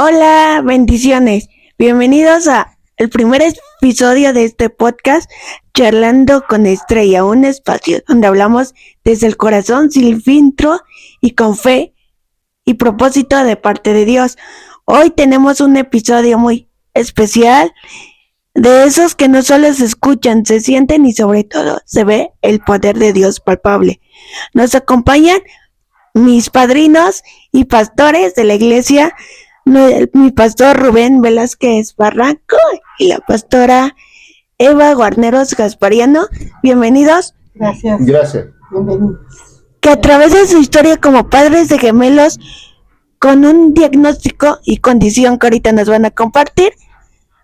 Hola, bendiciones. Bienvenidos a el primer episodio de este podcast, Charlando con Estrella, un espacio donde hablamos desde el corazón, sin filtro y con fe y propósito de parte de Dios. Hoy tenemos un episodio muy especial, de esos que no solo se escuchan, se sienten y sobre todo se ve el poder de Dios palpable. Nos acompañan mis padrinos y pastores de la iglesia, mi pastor Rubén Velázquez Barranco y la pastora Eva Guarneros Gaspariano. Bienvenidos. Gracias. Bienvenidos. Que a través de su historia como padres de gemelos, con un diagnóstico y condición que ahorita nos van a compartir,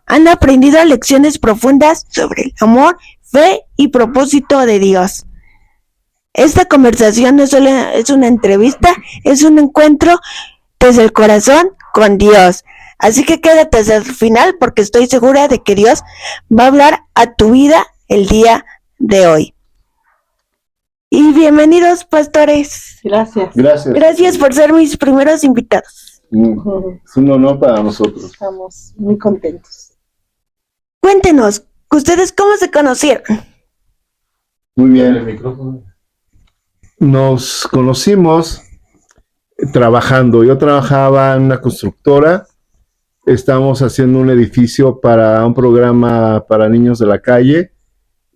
han aprendido lecciones profundas sobre el amor, fe y propósito de Dios. Esta conversación no solo es una entrevista, es un encuentro desde el corazón con Dios. Así que quédate hasta el final porque estoy segura de que Dios va a hablar a tu vida el día de hoy. Y bienvenidos, pastores. Gracias. Gracias por ser mis primeros invitados. Es un honor para nosotros. Estamos muy contentos. Cuéntenos, ¿ustedes cómo se conocieron? Muy bien. Nos conocimos trabajando. Yo trabajaba en una constructora. Estábamos haciendo un edificio para un programa para niños de la calle.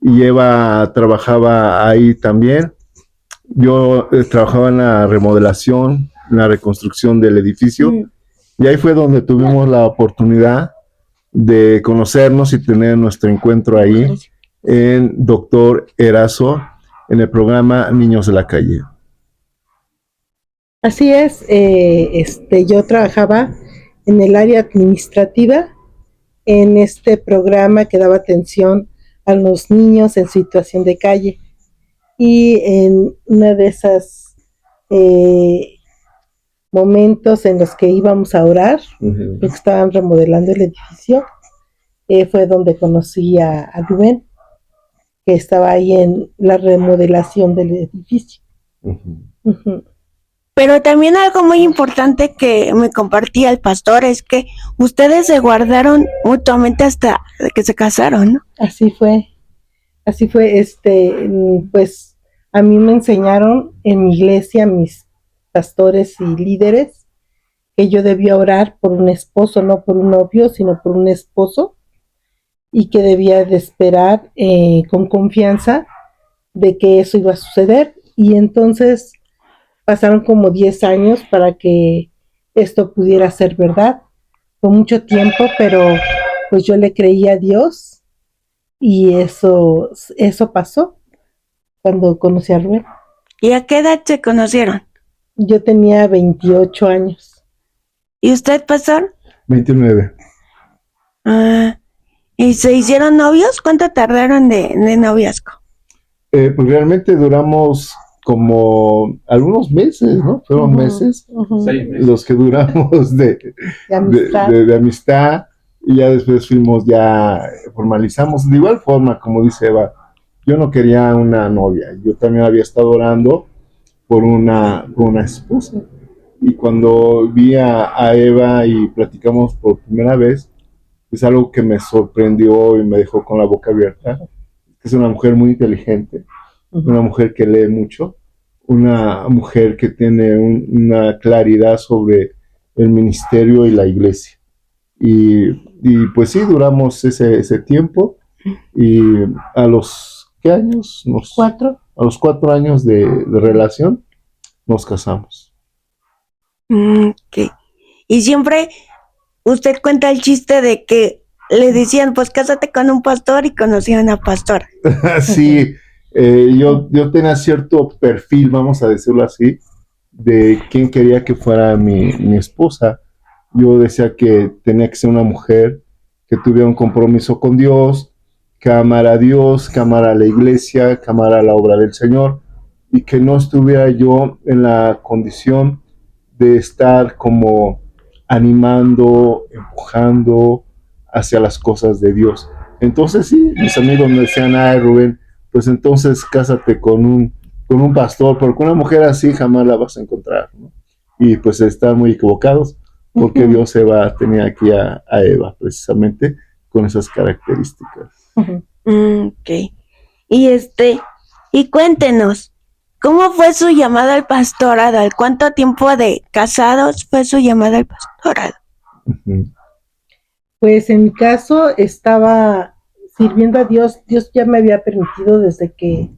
Y Eva trabajaba ahí también. Yo trabajaba en la remodelación, en la reconstrucción del edificio. Y ahí fue donde tuvimos la oportunidad de conocernos y tener nuestro encuentro ahí en Doctor Erazo, en el programa Niños de la Calle. Así es, yo trabajaba en el área administrativa en este programa que daba atención a los niños en situación de calle. Y en una de esas momentos en los que íbamos a orar, porque estaban remodelando el edificio, fue donde conocí a Rubén, que estaba ahí en la remodelación del edificio. Pero también algo muy importante que me compartía el pastor es que ustedes se guardaron mutuamente hasta que se casaron, ¿no? Así fue, pues a mí me enseñaron en mi iglesia, mis pastores y líderes, que yo debía orar por un esposo, no por un novio, sino por un esposo, y que debía de esperar con confianza de que eso iba a suceder. Y entonces pasaron como 10 años para que esto pudiera ser verdad. Fue mucho tiempo, pero pues yo le creí a Dios y eso pasó cuando conocí a Rubén. ¿Y a qué edad se conocieron? Yo tenía 28 años. ¿Y usted, pastor? 29. ¿Y se hicieron novios? ¿Cuánto tardaron de noviazgo? Pues realmente duramos como algunos meses, ¿no? Fueron meses 6 meses los que duramos de amistad, y ya después formalizamos de igual forma, como dice Eva. Yo no quería una novia, yo también había estado orando por una esposa, y cuando vi a Eva y platicamos por primera vez, es algo que me sorprendió y me dejó con la boca abierta. Es una mujer muy inteligente, una mujer que lee mucho, una mujer que tiene una claridad sobre el ministerio y la iglesia. Y pues sí, duramos ese tiempo, y a los ¿qué años? A los 4 años de relación nos casamos. Okay. Y siempre usted cuenta el chiste de que le decían, pues cásate con un pastor, y conocían a una pastora. Sí, yo tenía cierto perfil, vamos a decirlo así, de quién quería que fuera mi esposa. Yo decía que tenía que ser una mujer que tuviera un compromiso con Dios, que amara a Dios, que amara a la iglesia, que amara la obra del Señor, y que no estuviera yo en la condición de estar como animando, empujando hacia las cosas de Dios. Entonces sí, mis amigos me decían, ay Rubén, pues entonces cásate con un pastor, porque una mujer así jamás la vas a encontrar, ¿no? Y pues están muy equivocados, porque Dios tenía aquí a Eva, precisamente con esas características. Ok. Y cuéntenos, ¿cómo fue su llamada al pastorado? ¿Al cuánto tiempo de casados fue su llamada al pastorado? Pues en mi caso estaba sirviendo a Dios. Dios ya me había permitido desde que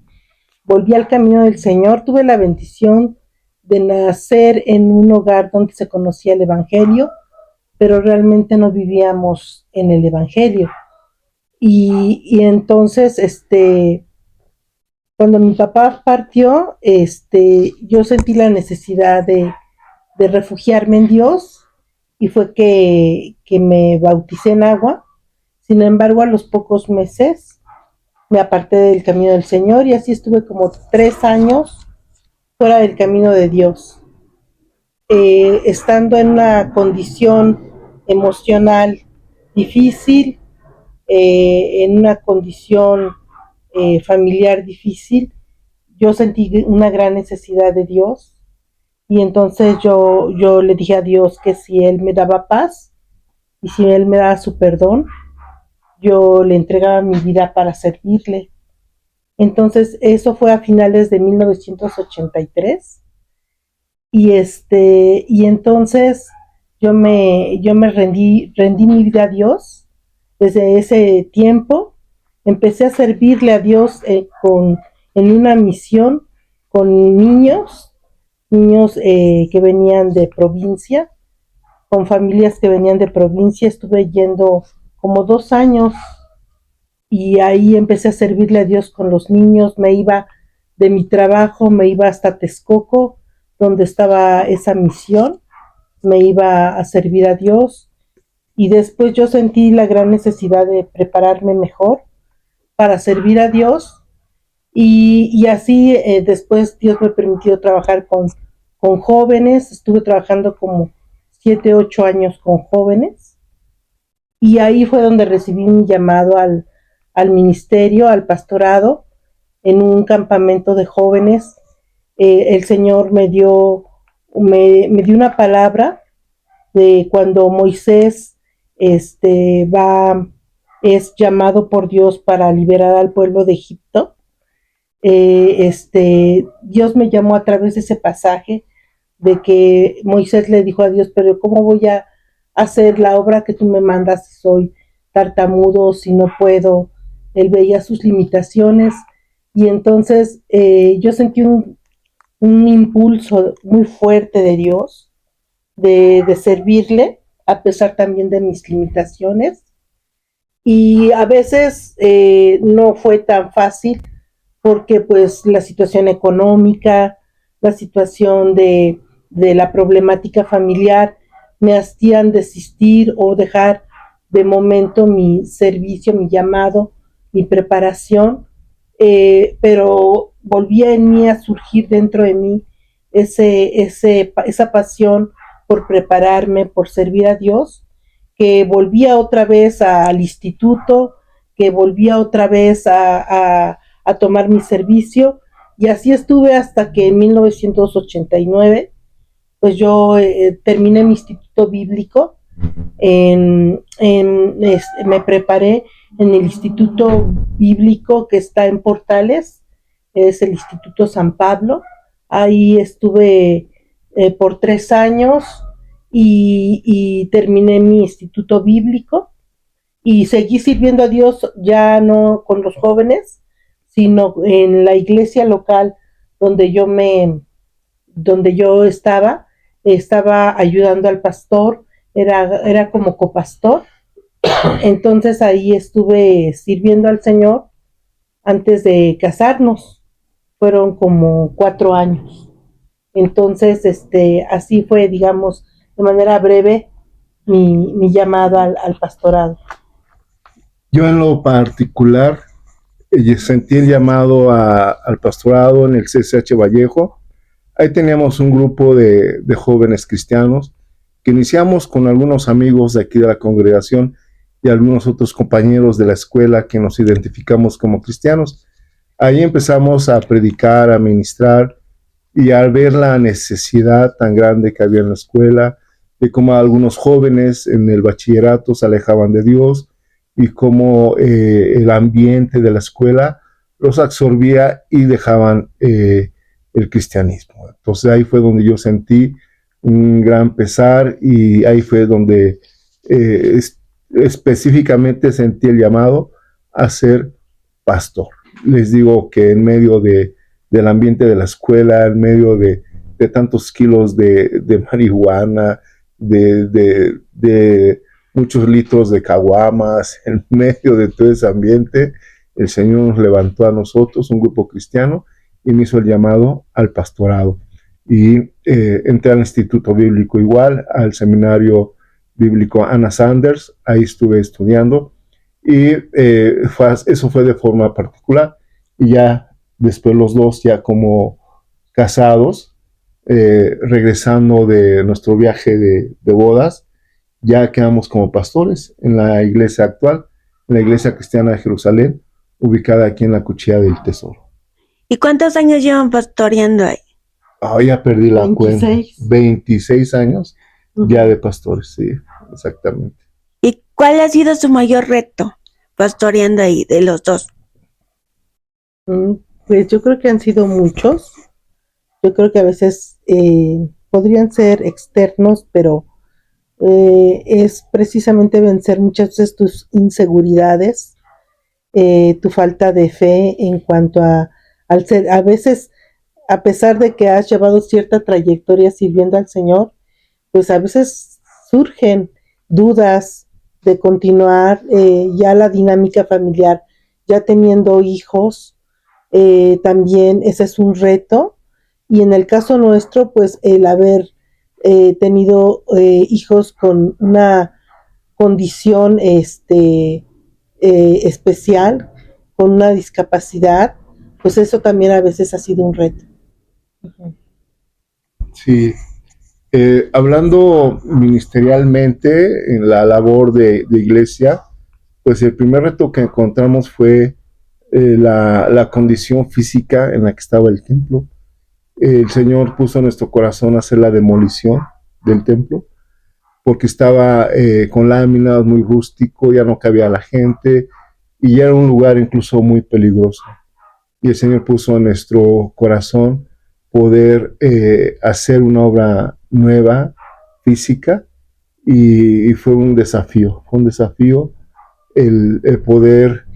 volví al camino del Señor. Tuve la bendición de nacer en un hogar donde se conocía el Evangelio, pero realmente no vivíamos en el Evangelio. Y entonces, cuando mi papá partió, yo sentí la necesidad de refugiarme en Dios, y fue que me bauticé en agua. Sin embargo, a los pocos meses me aparté del camino del Señor, y así estuve como 3 años fuera del camino de Dios, estando en una condición emocional difícil, en una condición familiar difícil. Yo sentí una gran necesidad de Dios, y entonces yo le dije a Dios que si Él me daba paz y si Él me daba su perdón, yo le entregaba mi vida para servirle. Entonces eso fue a finales de 1983, y entonces yo me rendí mi vida a Dios. Desde ese tiempo empecé a servirle a Dios en una misión con niños que venían de provincia, con familias que venían de provincia. Estuve yendo como 2 años, y ahí empecé a servirle a Dios con los niños. Me iba de mi trabajo, me iba hasta Texcoco, donde estaba esa misión, me iba a servir a Dios, y después yo sentí la gran necesidad de prepararme mejor para servir a Dios, y así después Dios me permitió trabajar con jóvenes. Estuve trabajando como 7, 8 años con jóvenes, y ahí fue donde recibí mi llamado al ministerio, al pastorado, en un campamento de jóvenes. El Señor me dio una palabra de cuando Moisés es llamado por Dios para liberar al pueblo de Egipto. Dios me llamó a través de ese pasaje, de que Moisés le dijo a Dios: pero ¿cómo voy a hacer la obra que tú me mandas si soy tartamudo, si no puedo? Él veía sus limitaciones, y entonces yo sentí un impulso muy fuerte de Dios de servirle, a pesar también de mis limitaciones. Y a veces no fue tan fácil, porque pues la situación económica, la situación de la problemática familiar me hacían desistir o dejar de momento mi servicio, mi llamado, mi preparación, pero volvía en mí a surgir dentro de mí esa pasión por prepararme, por servir a Dios, que volvía otra vez al instituto, que volvía otra vez a tomar mi servicio, y así estuve hasta que en 1989 pues yo terminé mi instituto bíblico. Me preparé en el instituto bíblico que está en Portales, es el Instituto San Pablo. Ahí estuve por 3 años, y terminé mi instituto bíblico, y seguí sirviendo a Dios, ya no con los jóvenes, sino en la iglesia local donde yo estaba ayudando al pastor, era como copastor. Entonces ahí estuve sirviendo al Señor antes de casarnos. Fueron como 4 años. Entonces, así fue, digamos, de manera breve, mi llamado al pastorado. Yo en lo particular sentí el llamado al pastorado en el CCH Vallejo. Ahí teníamos un grupo de jóvenes cristianos que iniciamos con algunos amigos de aquí de la congregación y algunos otros compañeros de la escuela que nos identificamos como cristianos. Ahí empezamos a predicar, a ministrar, y al ver la necesidad tan grande que había en la escuela, de cómo algunos jóvenes en el bachillerato se alejaban de Dios y cómo el ambiente de la escuela los absorbía y dejaban el cristianismo. Entonces ahí fue donde yo sentí un gran pesar y ahí fue donde específicamente sentí el llamado a ser pastor. Les digo que en medio del ambiente de la escuela, en medio de tantos kilos de marihuana, de muchos litros de caguamas, en medio de todo ese ambiente, el Señor nos levantó a nosotros, un grupo cristiano, y me hizo el llamado al pastorado. Y entré al Instituto Bíblico igual, al Seminario Bíblico Anna Sanders, ahí estuve estudiando, y eso fue de forma particular, y ya después los dos ya como casados, regresando de nuestro viaje de bodas, ya quedamos como pastores en la iglesia actual, en la iglesia cristiana de Jerusalén, ubicada aquí en la Cuchilla del Tesoro. ¿Y cuántos años llevan pastoreando ahí? Ya perdí la cuenta. 26 años ya de pastores, sí, exactamente. ¿Y cuál ha sido su mayor reto pastoreando ahí, de los dos? Pues yo creo que han sido muchos. Yo creo que a veces podrían ser externos, pero es precisamente vencer muchas veces tus inseguridades, tu falta de fe en cuanto al ser. A veces, a pesar de que has llevado cierta trayectoria sirviendo al Señor, pues a veces surgen dudas de continuar ya la dinámica familiar, ya teniendo hijos, también ese es un reto. Y en el caso nuestro, pues el haber tenido hijos con una condición especial, con una discapacidad, pues eso también a veces ha sido un reto. Sí, hablando ministerialmente en la labor de iglesia, pues el primer reto que encontramos fue la condición física en la que estaba el templo. El Señor puso en nuestro corazón hacer la demolición del templo, porque estaba con láminas, muy rústico, ya no cabía la gente, y ya era un lugar incluso muy peligroso. Y el Señor puso en nuestro corazón poder hacer una obra nueva, física, y fue un desafío el poder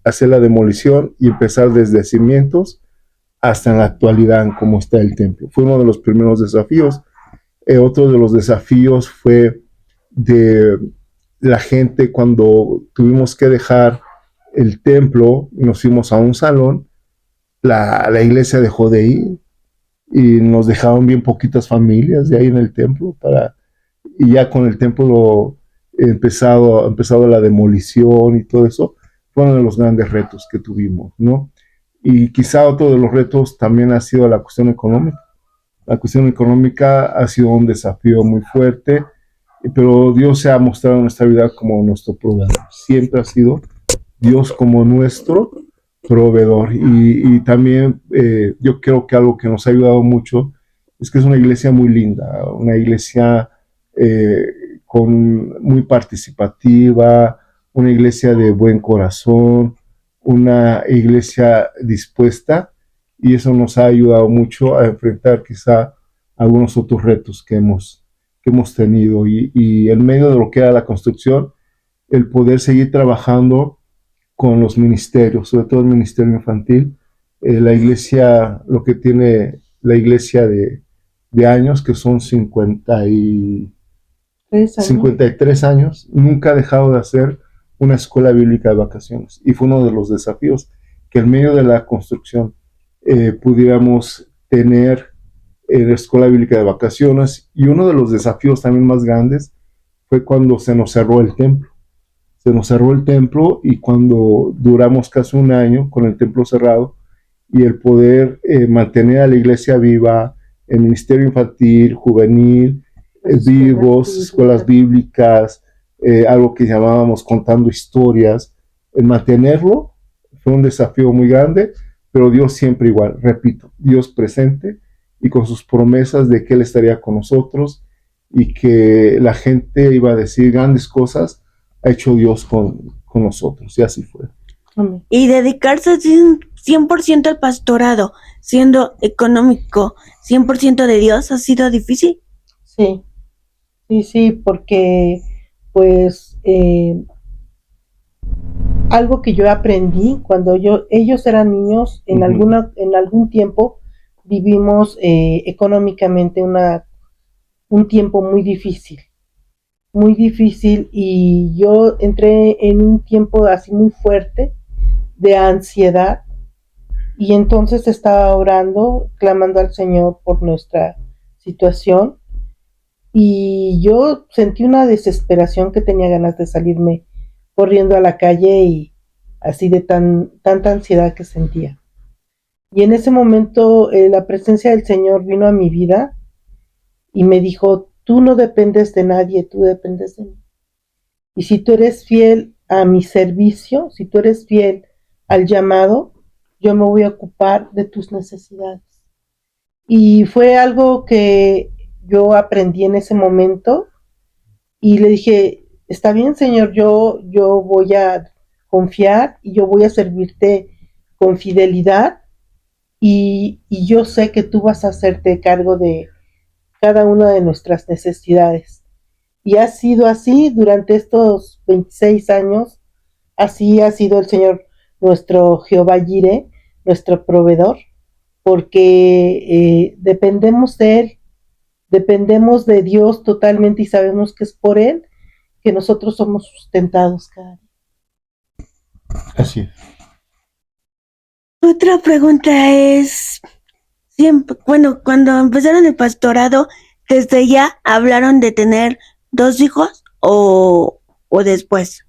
hacer la demolición y empezar desde cimientos hasta en la actualidad en cómo está el templo. Fue uno de los primeros desafíos. Otro de los desafíos fue de la gente cuando tuvimos que dejar el templo y nos fuimos a un salón, la iglesia dejó de ir y nos dejaron bien poquitas familias de ahí en el templo y ya con el templo empezado la demolición y todo eso, fue uno de los grandes retos que tuvimos, ¿no? Y quizá otro de los retos también ha sido la cuestión económica. La cuestión económica ha sido un desafío muy fuerte, pero Dios se ha mostrado en nuestra vida como nuestro proveedor. Siempre ha sido Dios como nuestro proveedor. Y también yo creo que algo que nos ha ayudado mucho es que es una iglesia muy linda, una iglesia muy participativa, una iglesia de buen corazón, una iglesia dispuesta, y eso nos ha ayudado mucho a enfrentar quizá algunos otros retos que hemos tenido, y en medio de lo que era la construcción, el poder seguir trabajando con los ministerios, sobre todo el ministerio infantil, la iglesia, lo que tiene la iglesia de años, que son 53 años, nunca ha dejado de hacer una escuela bíblica de vacaciones, y fue uno de los desafíos que en medio de la construcción pudiéramos tener la escuela bíblica de vacaciones. Y uno de los desafíos también más grandes fue cuando se nos cerró el templo. Y cuando duramos casi un año con el templo cerrado, y el poder mantener a la iglesia viva, el ministerio infantil, juvenil, vivos, escuelas bíblicas, algo que llamábamos contando historias, el mantenerlo fue un desafío muy grande, pero Dios siempre igual, repito, Dios presente y con sus promesas de que Él estaría con nosotros y que la gente iba a decir grandes cosas ha hecho Dios con nosotros, y así fue. Y dedicarse 100% al pastorado, siendo económico 100% de Dios, ¿ha sido difícil? Sí, sí, porque pues algo que yo aprendí cuando ellos eran niños, en algún tiempo vivimos económicamente un tiempo muy difícil, y yo entré en un tiempo así muy fuerte de ansiedad, y entonces estaba orando, clamando al Señor por nuestra situación, y yo sentí una desesperación que tenía ganas de salirme corriendo a la calle, y así de tanta ansiedad que sentía. Y en ese momento la presencia del Señor vino a mi vida y me dijo: tú no dependes de nadie, tú dependes de mí. Y si tú eres fiel a mi servicio, si tú eres fiel al llamado, yo me voy a ocupar de tus necesidades. Y fue algo que yo aprendí en ese momento, y le dije: está bien, Señor, yo voy a confiar y yo voy a servirte con fidelidad, y yo sé que tú vas a hacerte cargo de cada una de nuestras necesidades. Y ha sido así durante estos 26 años, así ha sido el Señor, nuestro Jehová Jireh, nuestro proveedor, porque dependemos de Él, dependemos de Dios totalmente, y sabemos que es por Él que nosotros somos sustentados cada día. Así es. Otra pregunta es, cuando empezaron el pastorado, ¿desde ya hablaron de tener 2 hijos o después?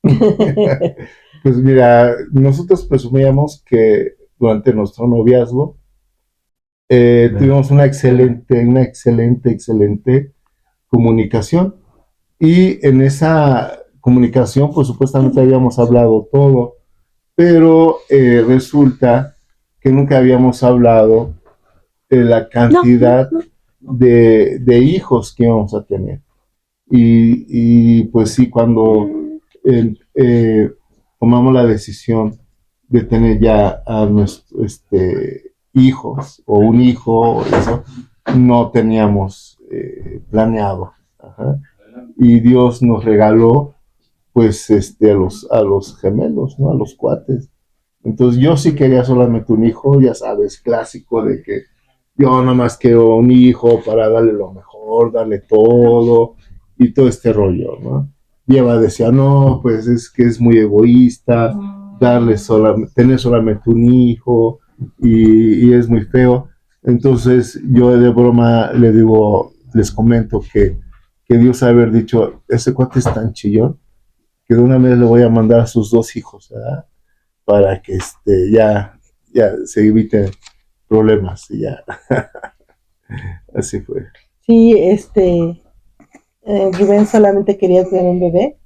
Pues mira, nosotros presumíamos que durante nuestro noviazgo tuvimos una excelente comunicación, y en esa comunicación pues supuestamente habíamos hablado todo, pero resulta que nunca habíamos hablado de la cantidad de hijos que íbamos a tener. Y pues sí, cuando tomamos la decisión de tener ya a nuestros hijos, o un hijo, o eso, no teníamos planeado. Ajá. Y Dios nos regaló pues a los gemelos, ¿no? A los cuates. Entonces yo sí quería solamente un hijo, ya sabes, clásico de que yo nada más quiero un hijo para darle lo mejor, darle todo y todo este rollo, ¿no? Y Eva decía: no, pues es que es muy egoísta tener solamente un hijo, y es muy feo. Entonces yo de broma les comento que Dios ha haber dicho: ese cuate es tan chillón que de una vez le voy a mandar a sus 2 hijos, ¿verdad? Para que ya se eviten problemas, y ya. Así fue. Sí, Rubén solamente quería tener un bebé,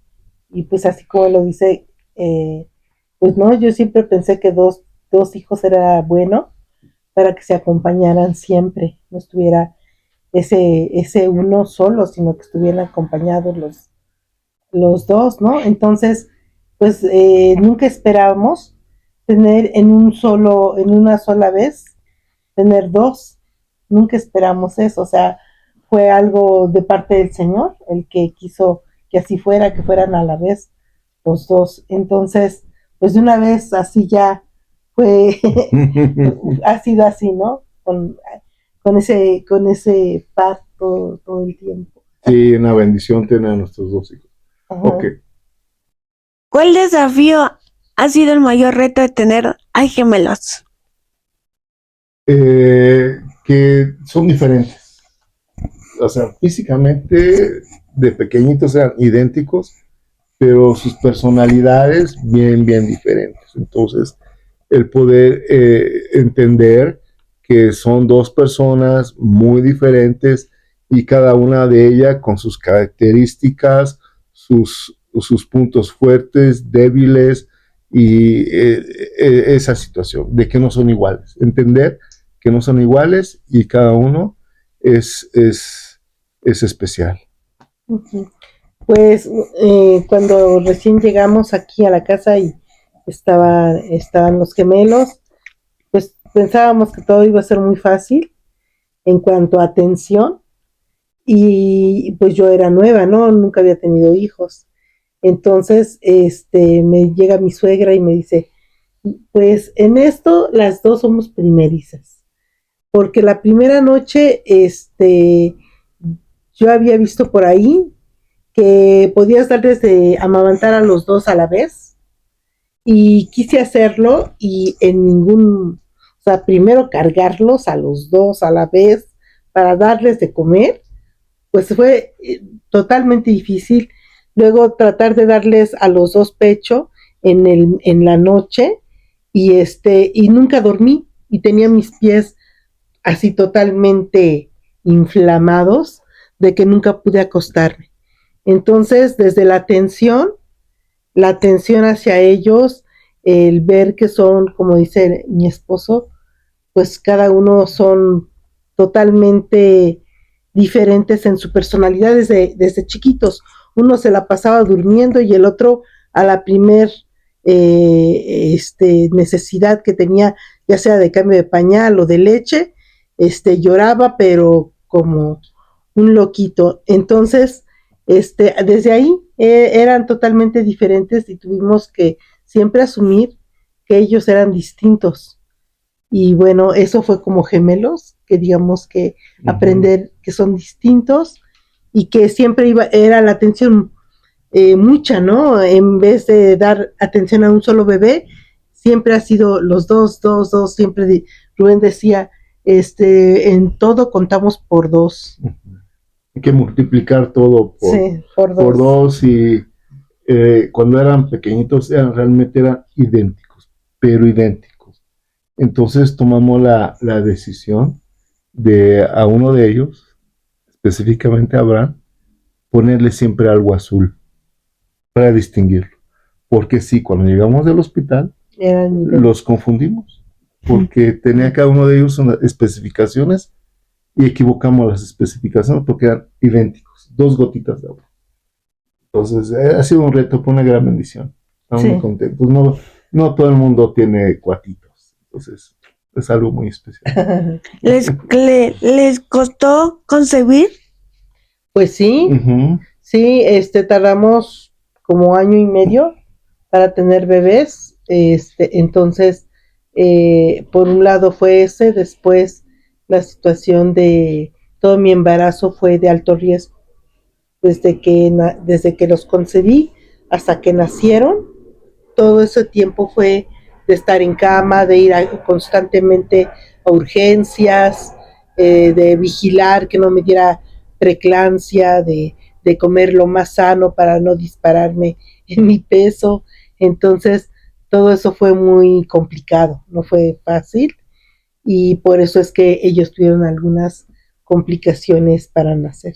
y pues así como lo dice, pues no, yo siempre pensé que dos hijos era bueno para que se acompañaran siempre, no estuviera ese uno solo, sino que estuvieran acompañados los dos, ¿no? Entonces, pues nunca esperábamos tener en una sola vez, tener 2, nunca esperamos eso, o sea, fue algo de parte del Señor, el que quiso que así fuera, que fueran a la vez los 2. Entonces, pues de una vez así ya fue, ha sido así, ¿no? Con ese pacto todo el tiempo. Sí, una bendición tener a nuestros 2 hijos. Ajá. Ok. ¿Cuál desafío ha sido el mayor reto de tener a gemelos? Que son diferentes. O sea, físicamente de pequeñitos eran idénticos, pero sus personalidades bien diferentes. Entonces, el poder entender que son 2 personas muy diferentes, y cada una de ellas con sus características, sus puntos fuertes, débiles, y esa situación de que no son iguales. Entender que no son iguales, y cada uno es es especial. Pues cuando recién llegamos aquí a la casa y estaban los gemelos, pues pensábamos que todo iba a ser muy fácil en cuanto a atención, y pues yo era nueva, ¿no? Nunca había tenido hijos. Entonces, me llega mi suegra y me dice, pues en esto las dos somos primerizas, porque la primera noche, yo había visto por ahí que podías darles de amamantar a los dos a la vez, y quise hacerlo y o sea, primero cargarlos a los dos a la vez para darles de comer, pues fue totalmente difícil. Luego tratar de darles a los dos pecho en la noche, y nunca dormí y tenía mis pies así totalmente inflamados de que nunca pude acostarme. Entonces, desde la atención hacia ellos, el ver que son, como dice mi esposo, pues cada uno son totalmente diferentes en su personalidad desde chiquitos. Uno se la pasaba durmiendo y el otro a la primer necesidad que tenía, ya sea de cambio de pañal o de leche, lloraba, pero como un loquito. Entonces, desde ahí eran totalmente diferentes y tuvimos que siempre asumir que ellos eran distintos. Y bueno, eso fue como gemelos, que digamos que aprender que son distintos, y que siempre era la atención mucha, ¿no? En vez de dar atención a un solo bebé, siempre ha sido los dos, siempre Rubén decía, en todo contamos por dos. Hay que multiplicar todo por dos, y cuando eran pequeñitos realmente eran idénticos, pero idénticos. Entonces tomamos la decisión de a uno de ellos, específicamente a Abraham, ponerle siempre algo azul para distinguirlo. Porque sí, cuando llegamos del hospital, los confundimos, porque tenía cada uno de ellos unas especificaciones y equivocamos las especificaciones porque eran idénticos, 2 gotitas de agua. Entonces, ha sido un reto, fue una gran bendición. Estamos muy contentos. No todo el mundo tiene cuatitos, entonces es algo muy especial. ¿Les costó concebir? Pues sí, sí, tardamos como 1 año y medio para tener bebés, entonces, por un lado fue ese, después la situación de todo mi embarazo fue de alto riesgo, desde que los concebí hasta que nacieron, todo ese tiempo fue de estar en cama, de ir constantemente a urgencias, de vigilar que no me diera preeclampsia, de comer lo más sano para no dispararme en mi peso. Entonces, todo eso fue muy complicado, no fue fácil, y por eso es que ellos tuvieron algunas complicaciones para nacer.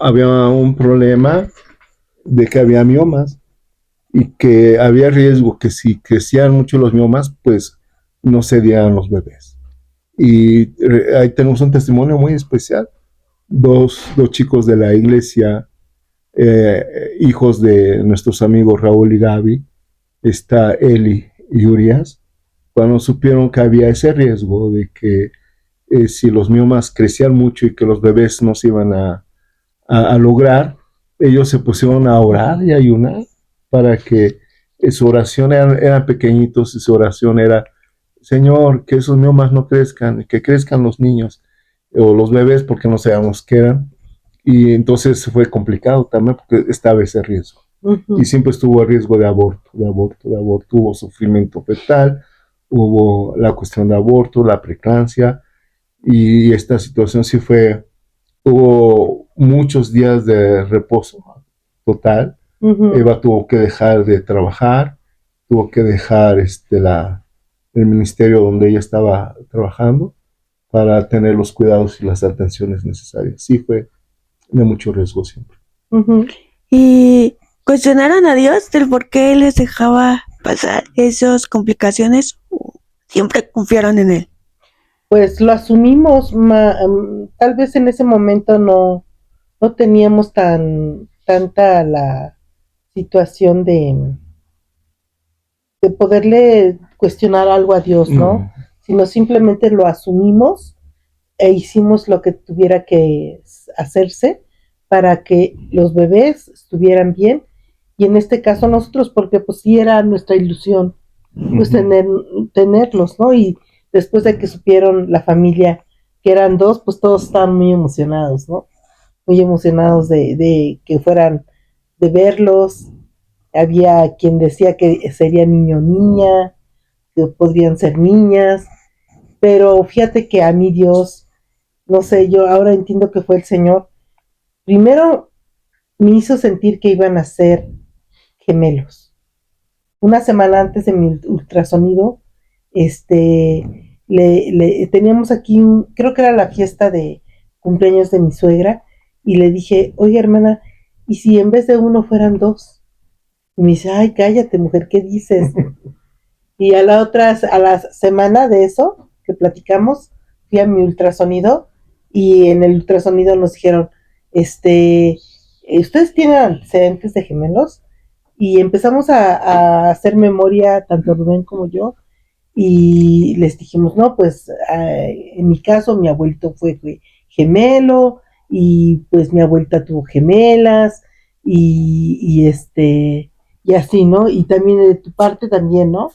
Había un problema de que había miomas y que había riesgo que si crecían mucho los miomas, pues no se dieran los bebés. Y ahí tenemos un testimonio muy especial. Dos chicos de la iglesia, hijos de nuestros amigos Raúl y Gaby, está Eli y Urias, cuando supieron que había ese riesgo de que si los miomas crecían mucho y que los bebés no se iban a lograr, ellos se pusieron a orar y a ayunar para que su oración eran pequeñitos, y su oración era: Señor, que esos miomas no crezcan, que crezcan los niños o los bebés, porque no sabíamos qué eran. Y entonces fue complicado también porque estaba ese riesgo. Y siempre estuvo el riesgo de aborto. Hubo sufrimiento fetal, hubo la cuestión de aborto, la preeclampsia, y esta situación sí hubo muchos días de reposo total. Eva tuvo que dejar de trabajar, tuvo que dejar el ministerio donde ella estaba trabajando para tener los cuidados y las atenciones necesarias. Sí, fue de mucho riesgo siempre. ¿Y cuestionaron a Dios del por qué les dejaba pasar esas complicaciones, o siempre confiaron en Él? Pues lo asumimos, tal vez en ese momento no teníamos tanta la situación de poderle cuestionar algo a Dios, ¿no? Sino simplemente lo asumimos e hicimos lo que tuviera que hacerse para que los bebés estuvieran bien, y en este caso nosotros, porque pues sí era nuestra ilusión, pues tenerlos, ¿no? Y después de que supieron la familia que eran dos, pues todos estaban muy emocionados, ¿no? Muy emocionados de que fueran, de verlos. Había quien decía que sería niño o niña, que podrían ser niñas, pero fíjate que a mí Dios, no sé, yo ahora entiendo que fue el Señor. Primero me hizo sentir que iban a ser gemelos. Una semana antes de mi ultrasonido, teníamos aquí, creo que era la fiesta de cumpleaños de mi suegra, y le dije, oye hermana, ¿y si en vez de uno fueran dos? Y me dice, ay, cállate mujer, ¿qué dices? Y a la semana de eso que platicamos, fui a mi ultrasonido, y en el ultrasonido nos dijeron, ¿ustedes tienen antecedentes de gemelos? Y empezamos a hacer memoria, tanto Rubén como yo, y les dijimos, no, pues en mi caso mi abuelito fue gemelo, y pues mi abuelita tuvo gemelas, y así, ¿no? Y también de tu parte también, ¿no?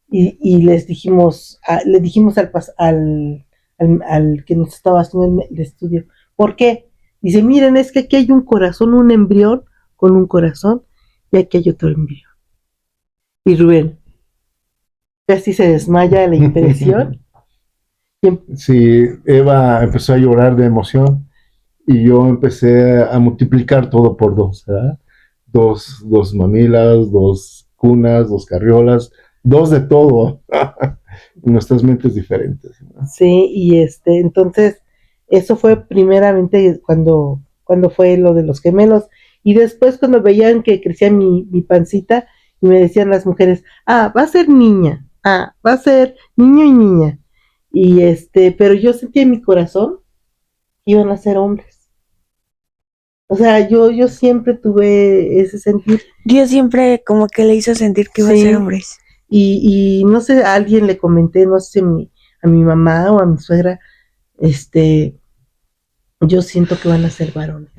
Y les dijimos, le dijimos al que nos estaba haciendo el estudio, ¿por qué? Dice, miren, es que aquí hay un corazón, un embrión con un corazón, y aquí hay otro embrión. Y Rubén casi se desmaya de la impresión. Sí, Eva empezó a llorar de emoción y yo empecé a multiplicar todo por dos, ¿verdad? Dos mamilas, dos cunas, dos carriolas, dos de todo. Nuestras mentes diferentes, ¿no? Sí, y entonces, eso fue primeramente cuando fue lo de los gemelos, y después cuando veían que crecía mi pancita, y me decían las mujeres, va a ser niña, va a ser niño y niña, y pero yo sentí en mi corazón que iban a ser hombres. O sea, yo siempre tuve ese sentir. Dios siempre como que le hizo sentir que iba a ser hombres. Y no sé, a alguien le comenté, no sé, a mi mamá o a mi suegra, yo siento que van a ser varones.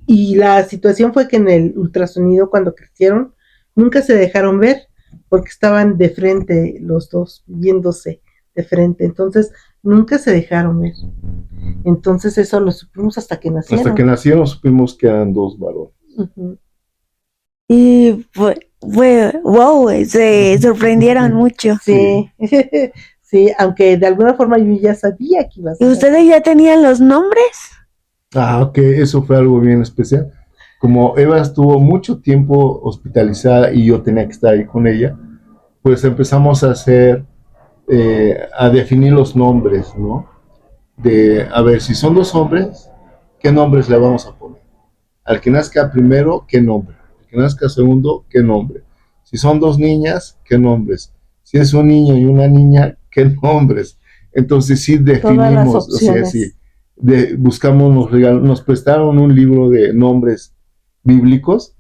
Y la situación fue que en el ultrasonido, cuando crecieron, nunca se dejaron ver, porque estaban de frente los dos, viéndose de frente. Entonces, nunca se dejaron ver. Entonces, eso lo supimos hasta que nacieron. Hasta que nacieron supimos que eran dos varones. Uh-huh. Y wow, se sorprendieron mucho. Sí. Sí, aunque de alguna forma yo ya sabía que iba a ser. ¿Y ustedes ya tenían los nombres? Ok, eso fue algo bien especial. Como Eva estuvo mucho tiempo hospitalizada y yo tenía que estar ahí con ella, pues empezamos a a definir los nombres, ¿no? A ver, si son dos hombres, ¿qué nombres le vamos a poner? Al que nazca primero, ¿qué nombre? Al que nazca segundo, ¿qué nombre? Si son dos niñas, ¿qué nombres? Si es un niño y una niña, ¿qué nombres? Entonces sí definimos, o sea, sí, buscamos, nos prestaron un libro de nombres bíblicos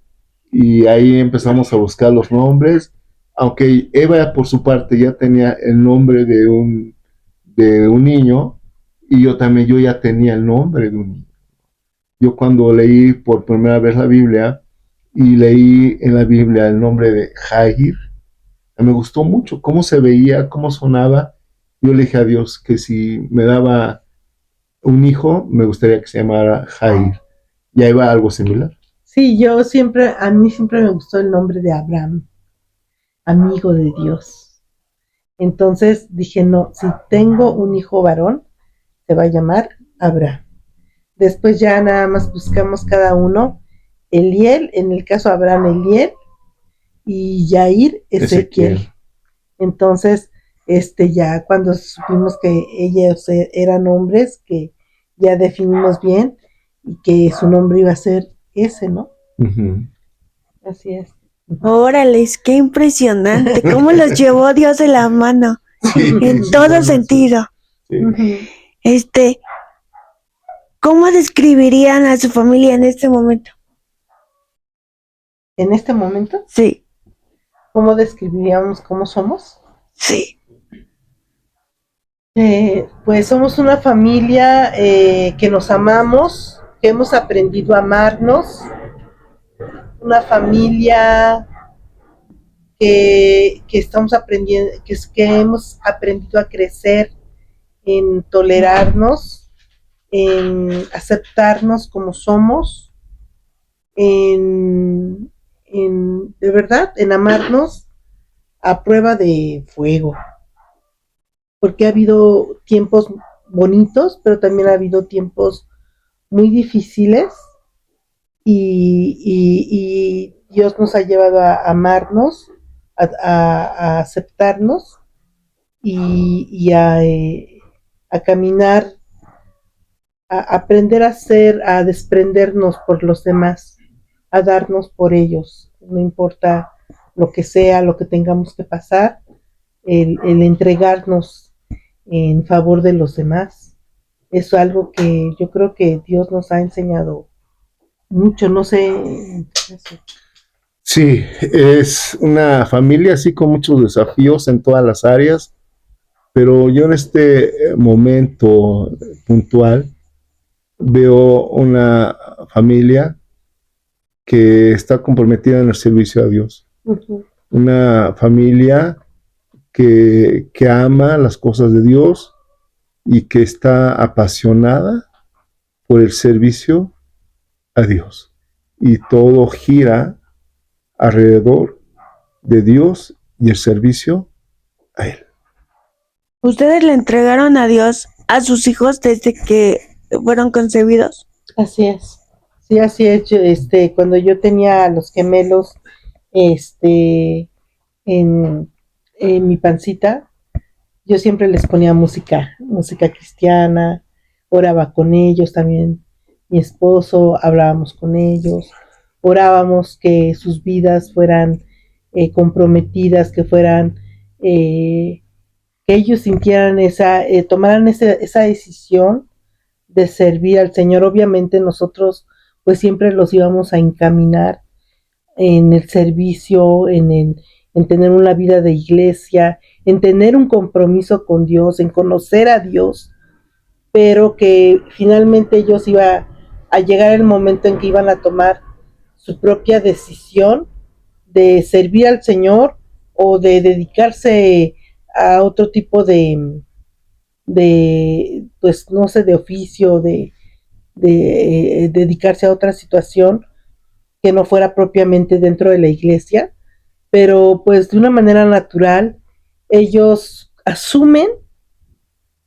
y ahí empezamos a buscar los nombres, aunque Eva por su parte ya tenía el nombre de un niño, y yo ya tenía el nombre de un niño. Yo cuando leí por primera vez la Biblia y leí en la Biblia el nombre de Jair, me gustó mucho cómo se veía, cómo sonaba. Yo le dije a Dios que si me daba un hijo, me gustaría que se llamara Jair. Y ahí va algo similar. Sí, a mí siempre me gustó el nombre de Abraham, amigo de Dios. Entonces dije, no, si tengo un hijo varón, se va a llamar Abraham. Después ya nada más buscamos cada uno, Eliel, en el caso de Abraham, Eliel, y Yair, Ezequiel. Entonces, ya cuando supimos que ellos eran hombres, que ya definimos bien, y que su nombre iba a ser ese, ¿no? Uh-huh. Así es. Órale, qué impresionante, cómo los llevó Dios de la mano, sí, en todo sentido. Sí. ¿Cómo describirían a su familia en este momento? ¿En este momento? Sí. ¿Cómo describiríamos cómo somos? Sí. Pues somos una familia que nos amamos, que hemos aprendido a amarnos, una familia que estamos aprendiendo, que hemos aprendido a crecer en tolerarnos, en aceptarnos como somos, de verdad, en amarnos a prueba de fuego. Porque ha habido tiempos bonitos, pero también ha habido tiempos muy difíciles y Dios nos ha llevado a amarnos, a aceptarnos y a caminar, a aprender a ser, a desprendernos por los demás, a darnos por ellos, no importa lo que sea, lo que tengamos que pasar, el entregarnos en favor de los demás. Es algo que yo creo que Dios nos ha enseñado mucho, no sé. Sí, es una familia así con muchos desafíos en todas las áreas, pero yo en este momento puntual veo una familia que está comprometida en el servicio a Dios. Uh-huh. Una familia que ama las cosas de Dios y que está apasionada por el servicio a Dios. Y todo gira alrededor de Dios y el servicio a Él. ¿Ustedes le entregaron a Dios a sus hijos desde que fueron concebidos? Así es. Sí, así es. Cuando yo tenía a los gemelos, en mi pancita, yo siempre les ponía música cristiana, oraba con ellos también, mi esposo, hablábamos con ellos, orábamos que sus vidas fueran comprometidas, que fueran, que ellos sintieran tomaran esa decisión de servir al Señor. Obviamente nosotros pues siempre los íbamos a encaminar en el servicio, en tener una vida de iglesia, en tener un compromiso con Dios, en conocer a Dios, pero que finalmente ellos iba a llegar el momento en que iban a tomar su propia decisión de servir al Señor o de dedicarse a otro tipo pues no sé, de oficio, de dedicarse a otra situación que no fuera propiamente dentro de la iglesia, pero pues de una manera natural ellos asumen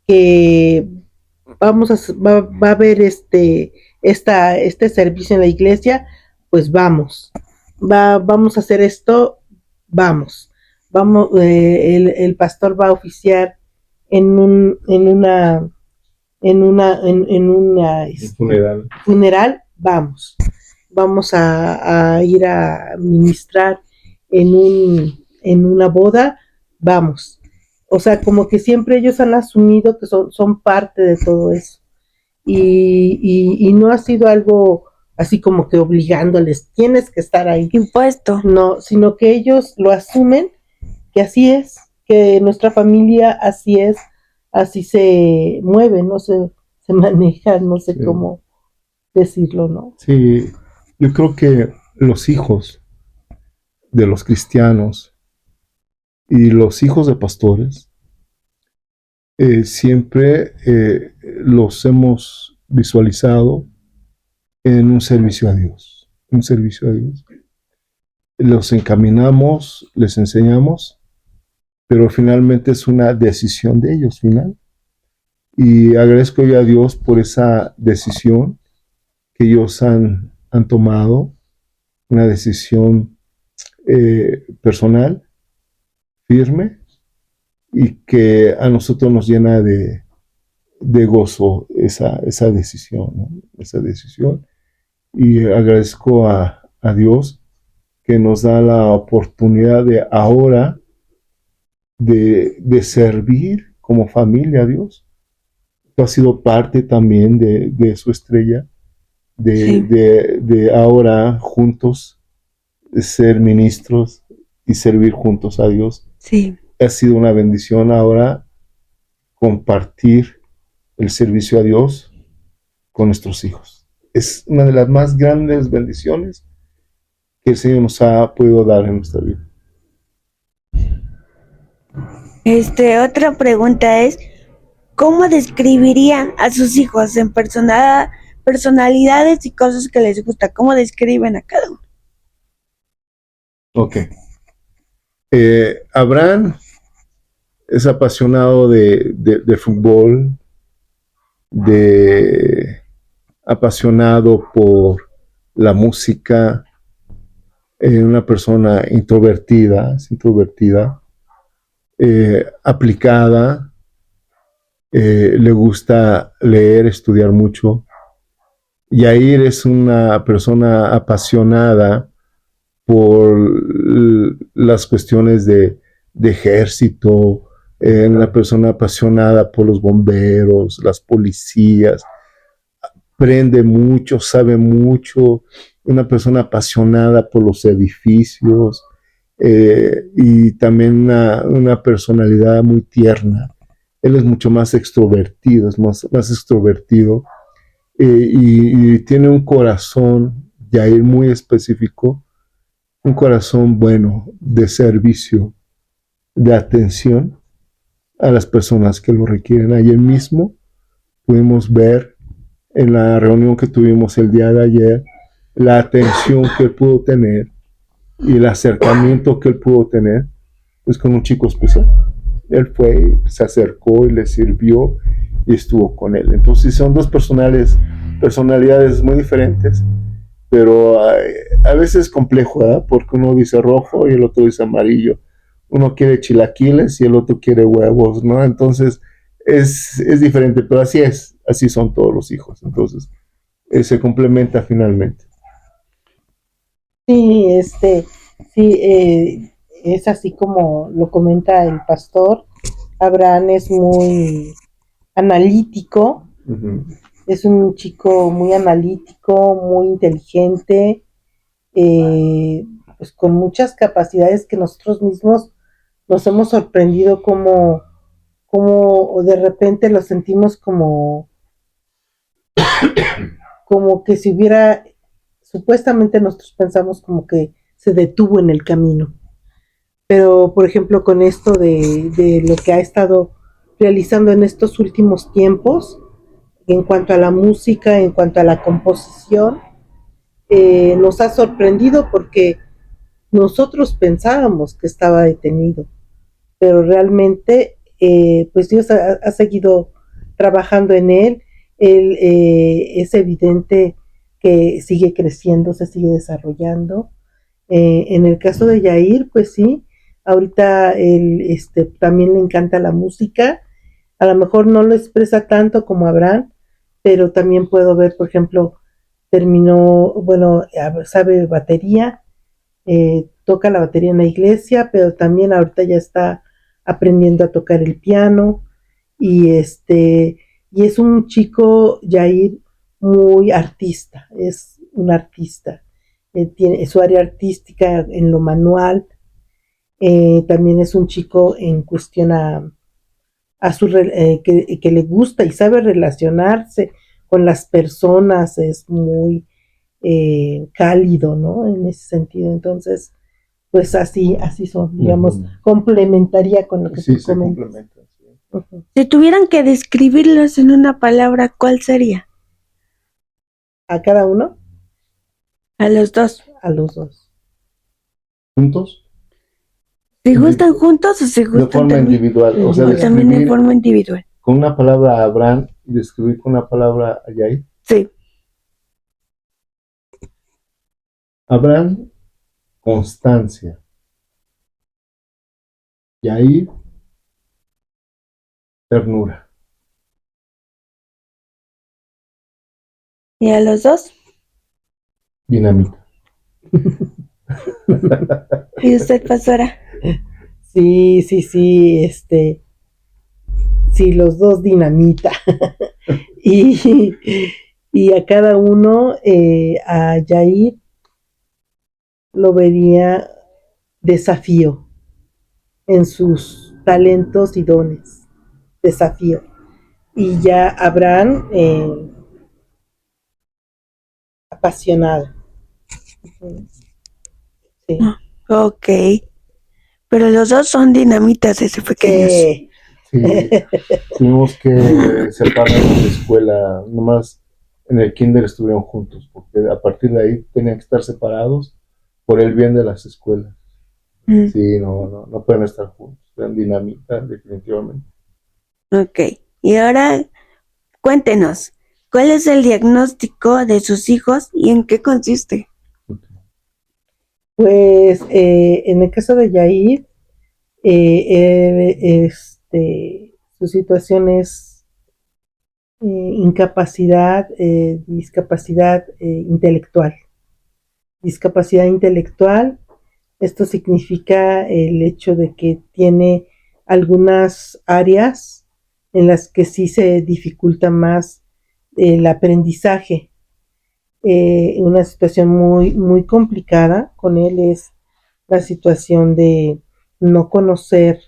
que va a haber este servicio en la iglesia, pues vamos a hacer esto, el pastor va a oficiar en una funeral, vamos a ir a ministrar en una boda, vamos. O sea, como que siempre ellos han asumido que son parte de todo eso. Y no ha sido algo así como que obligándoles, tienes que estar ahí. Impuesto. No, sino que ellos lo asumen, que así es, que nuestra familia así es, así se mueve, no se maneja, no sé sí. Cómo decirlo, ¿no? Sí, yo creo que los hijos de los cristianos y los hijos de pastores siempre los hemos visualizado en un servicio a Dios, Los encaminamos, les enseñamos, pero finalmente es una decisión de ellos, final. Y agradezco yo a Dios por esa decisión que ellos han tomado, una decisión personal, firme, y que a nosotros nos llena de gozo esa decisión, ¿no? Esa decisión. Y agradezco a Dios que nos da la oportunidad de ahora de servir como familia a Dios, tú has sido parte también de su estrella, Sí. de ahora juntos ser ministros y servir juntos a Dios. Sí. Ha sido una bendición ahora compartir el servicio a Dios con nuestros hijos. Es una de las más grandes bendiciones que el Señor nos ha podido dar en nuestra vida. Otra pregunta es, ¿cómo describirían a sus hijos en personalidades y cosas que les gusta? ¿Cómo describen a cada uno? Ok. Abraham es apasionado de fútbol, apasionado por la música, una persona introvertida, aplicada, le gusta leer, estudiar mucho. Yair es una persona apasionada por las cuestiones de ejército, una persona apasionada por los bomberos, las policías, aprende mucho, sabe mucho, una persona apasionada por los edificios, y también una personalidad muy tierna. Él es mucho más extrovertido, es más extrovertido, y tiene un corazón, Yair, muy específico, un corazón bueno de servicio, de atención a las personas que lo requieren. Ayer mismo pudimos ver en la reunión que tuvimos el día de ayer la atención que él pudo tener y el acercamiento que él pudo tener pues con un chico especial. Él fue, se acercó y le sirvió y estuvo con él. Entonces son dos personalidades muy diferentes, pero a veces es complejo, ¿verdad? Porque uno dice rojo y el otro dice amarillo. Uno quiere chilaquiles y el otro quiere huevos, ¿no? Entonces es diferente, pero así son todos los hijos. Entonces se complementa finalmente. Sí, sí, es así como lo comenta el pastor. Abraham es muy analítico, es un chico muy analítico, muy inteligente, pues con muchas capacidades que nosotros mismos nos hemos sorprendido como de repente lo sentimos como que si hubiera, supuestamente nosotros pensamos como que se detuvo en el camino. Pero, por ejemplo, con esto de lo que ha estado realizando en estos últimos tiempos, en cuanto a la música, en cuanto a la composición, nos ha sorprendido porque nosotros pensábamos que estaba detenido, pero realmente, pues Dios ha seguido trabajando en él. Él es evidente que sigue creciendo, se sigue desarrollando. En el caso de Yair, pues sí, ahorita él también le encanta la música. A lo mejor no lo expresa tanto como Abraham, pero también puedo ver, por ejemplo, bueno, sabe batería, toca la batería en la iglesia, pero también ahorita ya está aprendiendo a tocar el piano y y es un chico, Jair, muy artista, es un artista, tiene su área artística en lo manual, también es un chico en cuestión que le gusta y sabe relacionarse con las personas, es muy cálido, ¿no? En ese sentido, entonces, pues así son, digamos, complementaría con lo que Sí, tú se comentas. complementan. Sí. Si tuvieran que describirlos en una palabra, ¿cuál sería? ¿A cada uno? A los dos. A los dos. ¿Juntos? ¿Se gustan juntos o se De gustan forma también? individual. O sea, O también de describir forma individual. con una palabra a Abraham y describir con una palabra a Yair. Sí. Abraham, constancia. Yair, ternura. ¿Y a los dos? Dinamita. ¿Y usted, pastora? Sí, Sí, los dos dinamita. y, y a cada uno, a Yair lo vería desafío en sus talentos y dones. Desafío. Y ya Abraham, apasionado. Sí. Ok. Pero los dos son dinamitas desde pequeños. Sí. Tuvimos que separarnos de escuela, nomás en el kinder estuvieron juntos, porque a partir de ahí tenían que estar separados por el bien de las escuelas. Sí, no pueden estar juntos, eran dinamitas definitivamente. Ok, y ahora cuéntenos, ¿cuál es el diagnóstico de sus hijos y en qué consiste? Pues en el caso de Yair, su situación es incapacidad, discapacidad intelectual. Discapacidad intelectual, esto significa el hecho de que tiene algunas áreas en las que sí se dificulta más el aprendizaje. Una situación muy, muy complicada con él es la situación de no conocer,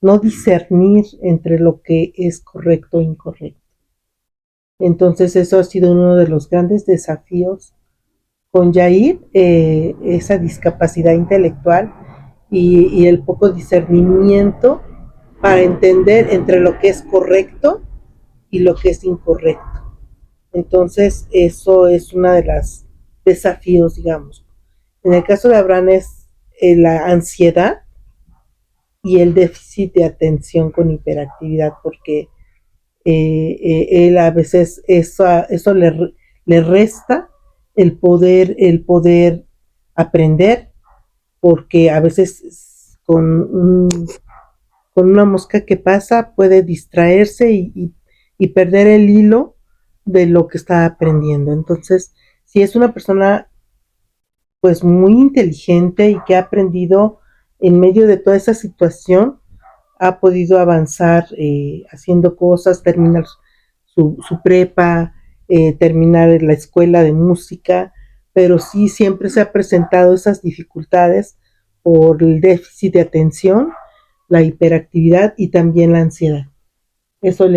no discernir entre lo que es correcto e incorrecto. Entonces eso ha sido uno de los grandes desafíos con Yair, esa discapacidad intelectual y el poco discernimiento para entender entre lo que es correcto y lo que es incorrecto. Entonces eso es una de las desafíos, digamos. En el caso de Abraham es la ansiedad y el déficit de atención con hiperactividad, porque él a veces eso le resta el poder aprender, porque a veces con una mosca que pasa puede distraerse y perder el hilo de lo que está aprendiendo. Entonces, si es una persona pues muy inteligente y que ha aprendido en medio de toda esa situación, ha podido avanzar haciendo cosas, terminar su prepa, terminar la escuela de música, pero sí siempre se ha presentado esas dificultades por el déficit de atención, la hiperactividad y también la ansiedad. Eso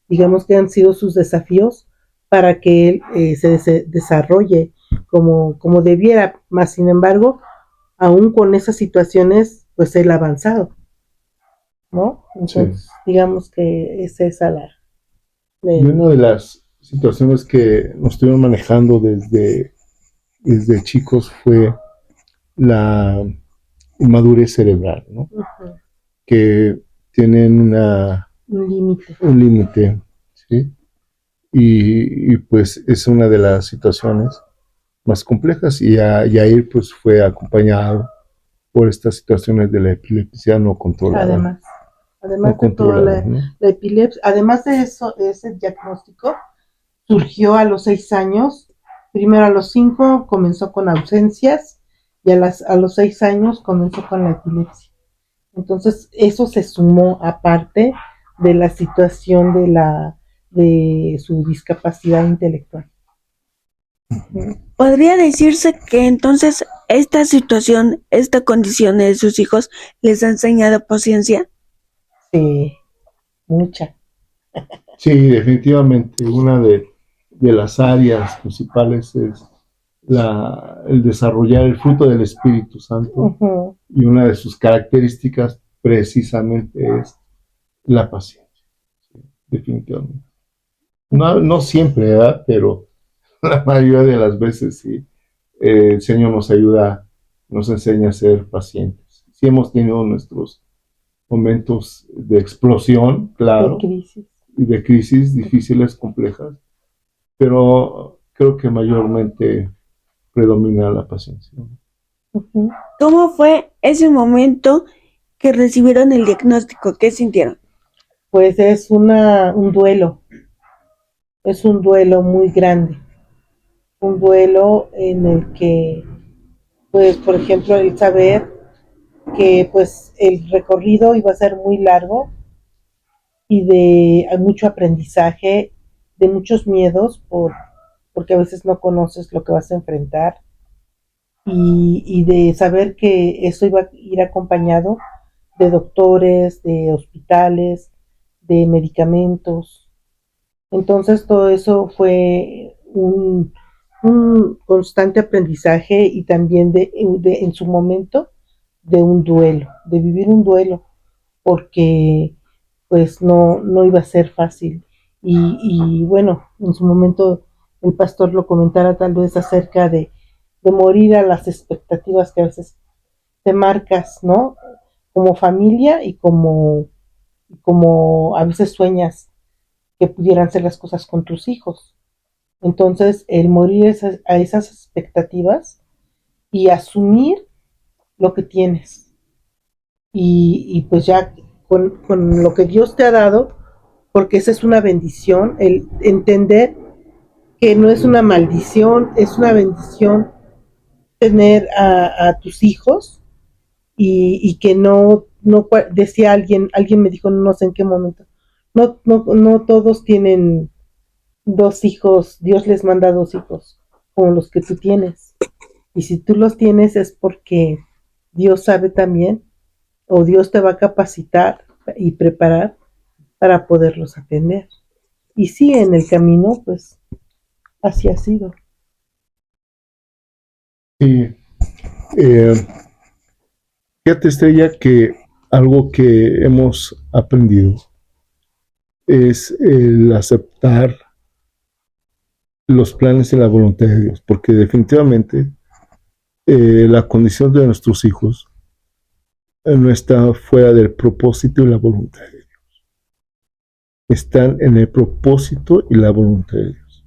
digamos que han sido sus desafíos para que él se desarrolle como debiera, más sin embargo, aún con esas situaciones, pues él ha avanzado, ¿no? Entonces, sí, digamos que es esa y una de las situaciones que nos estuvieron manejando desde chicos fue la inmadurez cerebral, ¿no? Uh-huh. Que tienen un límite, ¿sí? Y pues es una de las situaciones más complejas, y Yair pues fue acompañado por estas situaciones de la epilepsia no controlada. Además de toda la epilepsia, además de eso, ese diagnóstico surgió a los 6 años. Primero a los 5 comenzó con ausencias y a los 6 años comenzó con la epilepsia. Entonces eso se sumó aparte de la situación de su discapacidad intelectual. ¿Podría decirse que entonces esta situación, esta condición de sus hijos les ha enseñado paciencia? Sí, mucha. Sí, definitivamente. Una de las áreas principales es el desarrollar el fruto del Espíritu Santo. Uh-huh. Y una de sus características precisamente es la paciencia. Sí, definitivamente. No siempre, ¿verdad? Pero la mayoría de las veces sí. El Señor nos ayuda, nos enseña a ser pacientes. Sí hemos tenido nuestros momentos de explosión, claro, de crisis difíciles, complejas, pero creo que mayormente predomina la paciencia. Uh-huh. ¿Cómo fue ese momento que recibieron el diagnóstico? ¿Qué sintieron? Pues es un duelo, es un duelo muy grande, un duelo en el que, pues, por ejemplo, el saber que, pues, el recorrido iba a ser muy largo, y de mucho aprendizaje, de muchos miedos, porque a veces no conoces lo que vas a enfrentar, y de saber que eso iba a ir acompañado de doctores, de hospitales, de medicamentos. Entonces todo eso fue un constante aprendizaje y también en su momento de un duelo, de vivir un duelo, porque pues no iba a ser fácil. Y bueno, en su momento el pastor lo comentara tal vez acerca de morir a las expectativas que a veces te marcas, ¿no? Como familia y como a veces sueñas que pudieran ser las cosas con tus hijos. Entonces, el morir a esas expectativas y asumir lo que tienes. Y pues ya con lo que Dios te ha dado, porque esa es una bendición, el entender que no es una maldición, es una bendición tener a tus hijos y que no decía alguien me dijo, no sé en qué momento, no todos tienen dos hijos, Dios les manda dos hijos, como los que tú tienes. Y si tú los tienes es porque Dios sabe también, o Dios te va a capacitar y preparar para poderlos atender. Y sí, en el camino, pues así ha sido. Sí, fíjate, Estrella, que algo que hemos aprendido es el aceptar los planes y la voluntad de Dios, porque definitivamente la condición de nuestros hijos no está fuera del propósito y la voluntad de Dios. Están en el propósito y la voluntad de Dios.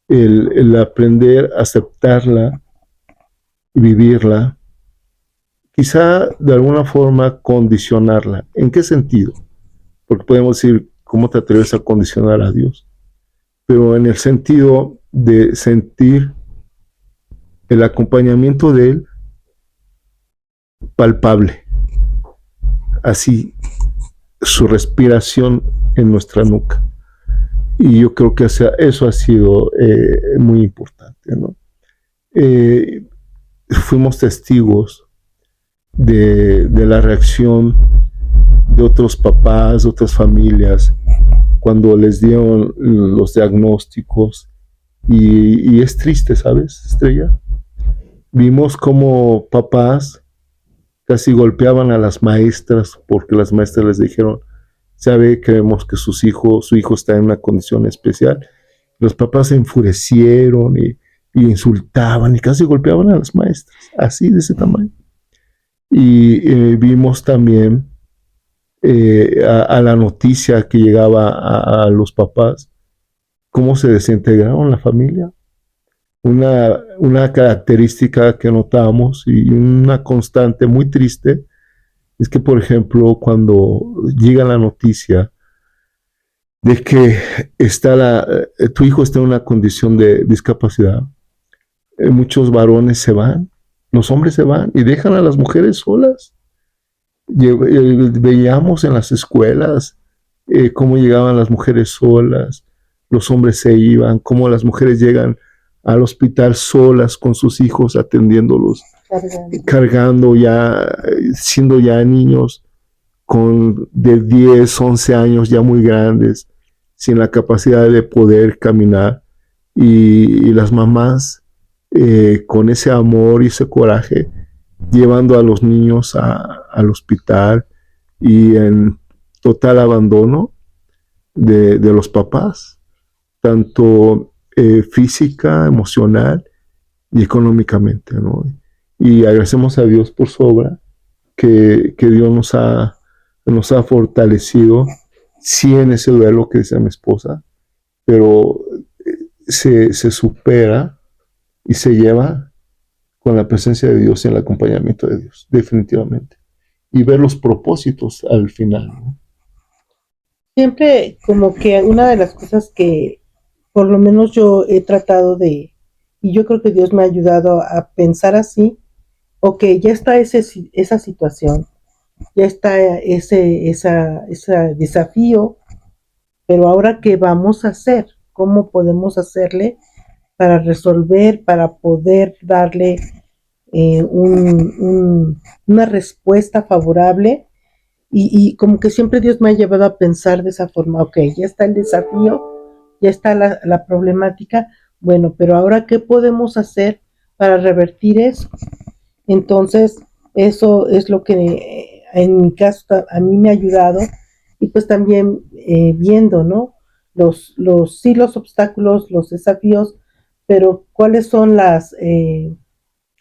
El aprender a aceptarla y vivirla, quizá de alguna forma condicionarla. ¿En qué sentido? Porque podemos decir, ¿cómo te atreves a condicionar a Dios? Pero en el sentido de sentir el acompañamiento de Él palpable, así su respiración en nuestra nuca. Y yo creo que eso ha sido muy importante, ¿no? Fuimos testigos de la reacción de otros papás, de otras familias, cuando les dieron los diagnósticos. Y es triste, ¿sabes, Estrella? Vimos como papás casi golpeaban a las maestras porque las maestras les dijeron, sabe, creemos que su hijo está en una condición especial. Los papás se enfurecieron y insultaban y casi golpeaban a las maestras, así de ese tamaño. Y vimos también a la noticia que llegaba a los papás, cómo se desintegraron la familia. Una característica que notamos y una constante muy triste es que, por ejemplo, cuando llega la noticia de que tu hijo está en una condición de discapacidad, muchos varones se van, los hombres se van y dejan a las mujeres solas. Veíamos en las escuelas cómo llegaban las mujeres solas, los hombres se iban, cómo las mujeres llegan al hospital solas con sus hijos atendiéndolos, cargando ya, siendo ya niños de 10, 11 años ya muy grandes, sin la capacidad de poder caminar, y las mamás con ese amor y ese coraje llevando a los niños al hospital y en total abandono de los papás, tanto física, emocional y económicamente, ¿no? Y agradecemos a Dios por su obra, que Dios nos ha fortalecido, sí, en ese duelo que dice mi esposa, pero se supera y se lleva con la presencia de Dios y el acompañamiento de Dios, definitivamente. Y ver los propósitos al final, ¿no? Siempre como que una de las cosas que por lo menos yo he tratado y yo creo que Dios me ha ayudado a pensar así, ok, ya está esa situación, ya está ese desafío, pero ahora ¿qué vamos a hacer? ¿Cómo podemos hacerle para resolver, para poder darle una respuesta favorable? Y como que siempre Dios me ha llevado a pensar de esa forma, ok, ya está el desafío, ya está la problemática, bueno, pero ahora ¿qué podemos hacer para revertir eso? Entonces, eso es lo que en mi caso a mí me ha ayudado, y pues también viendo, ¿no? Sí, los obstáculos, los desafíos, pero cuáles son las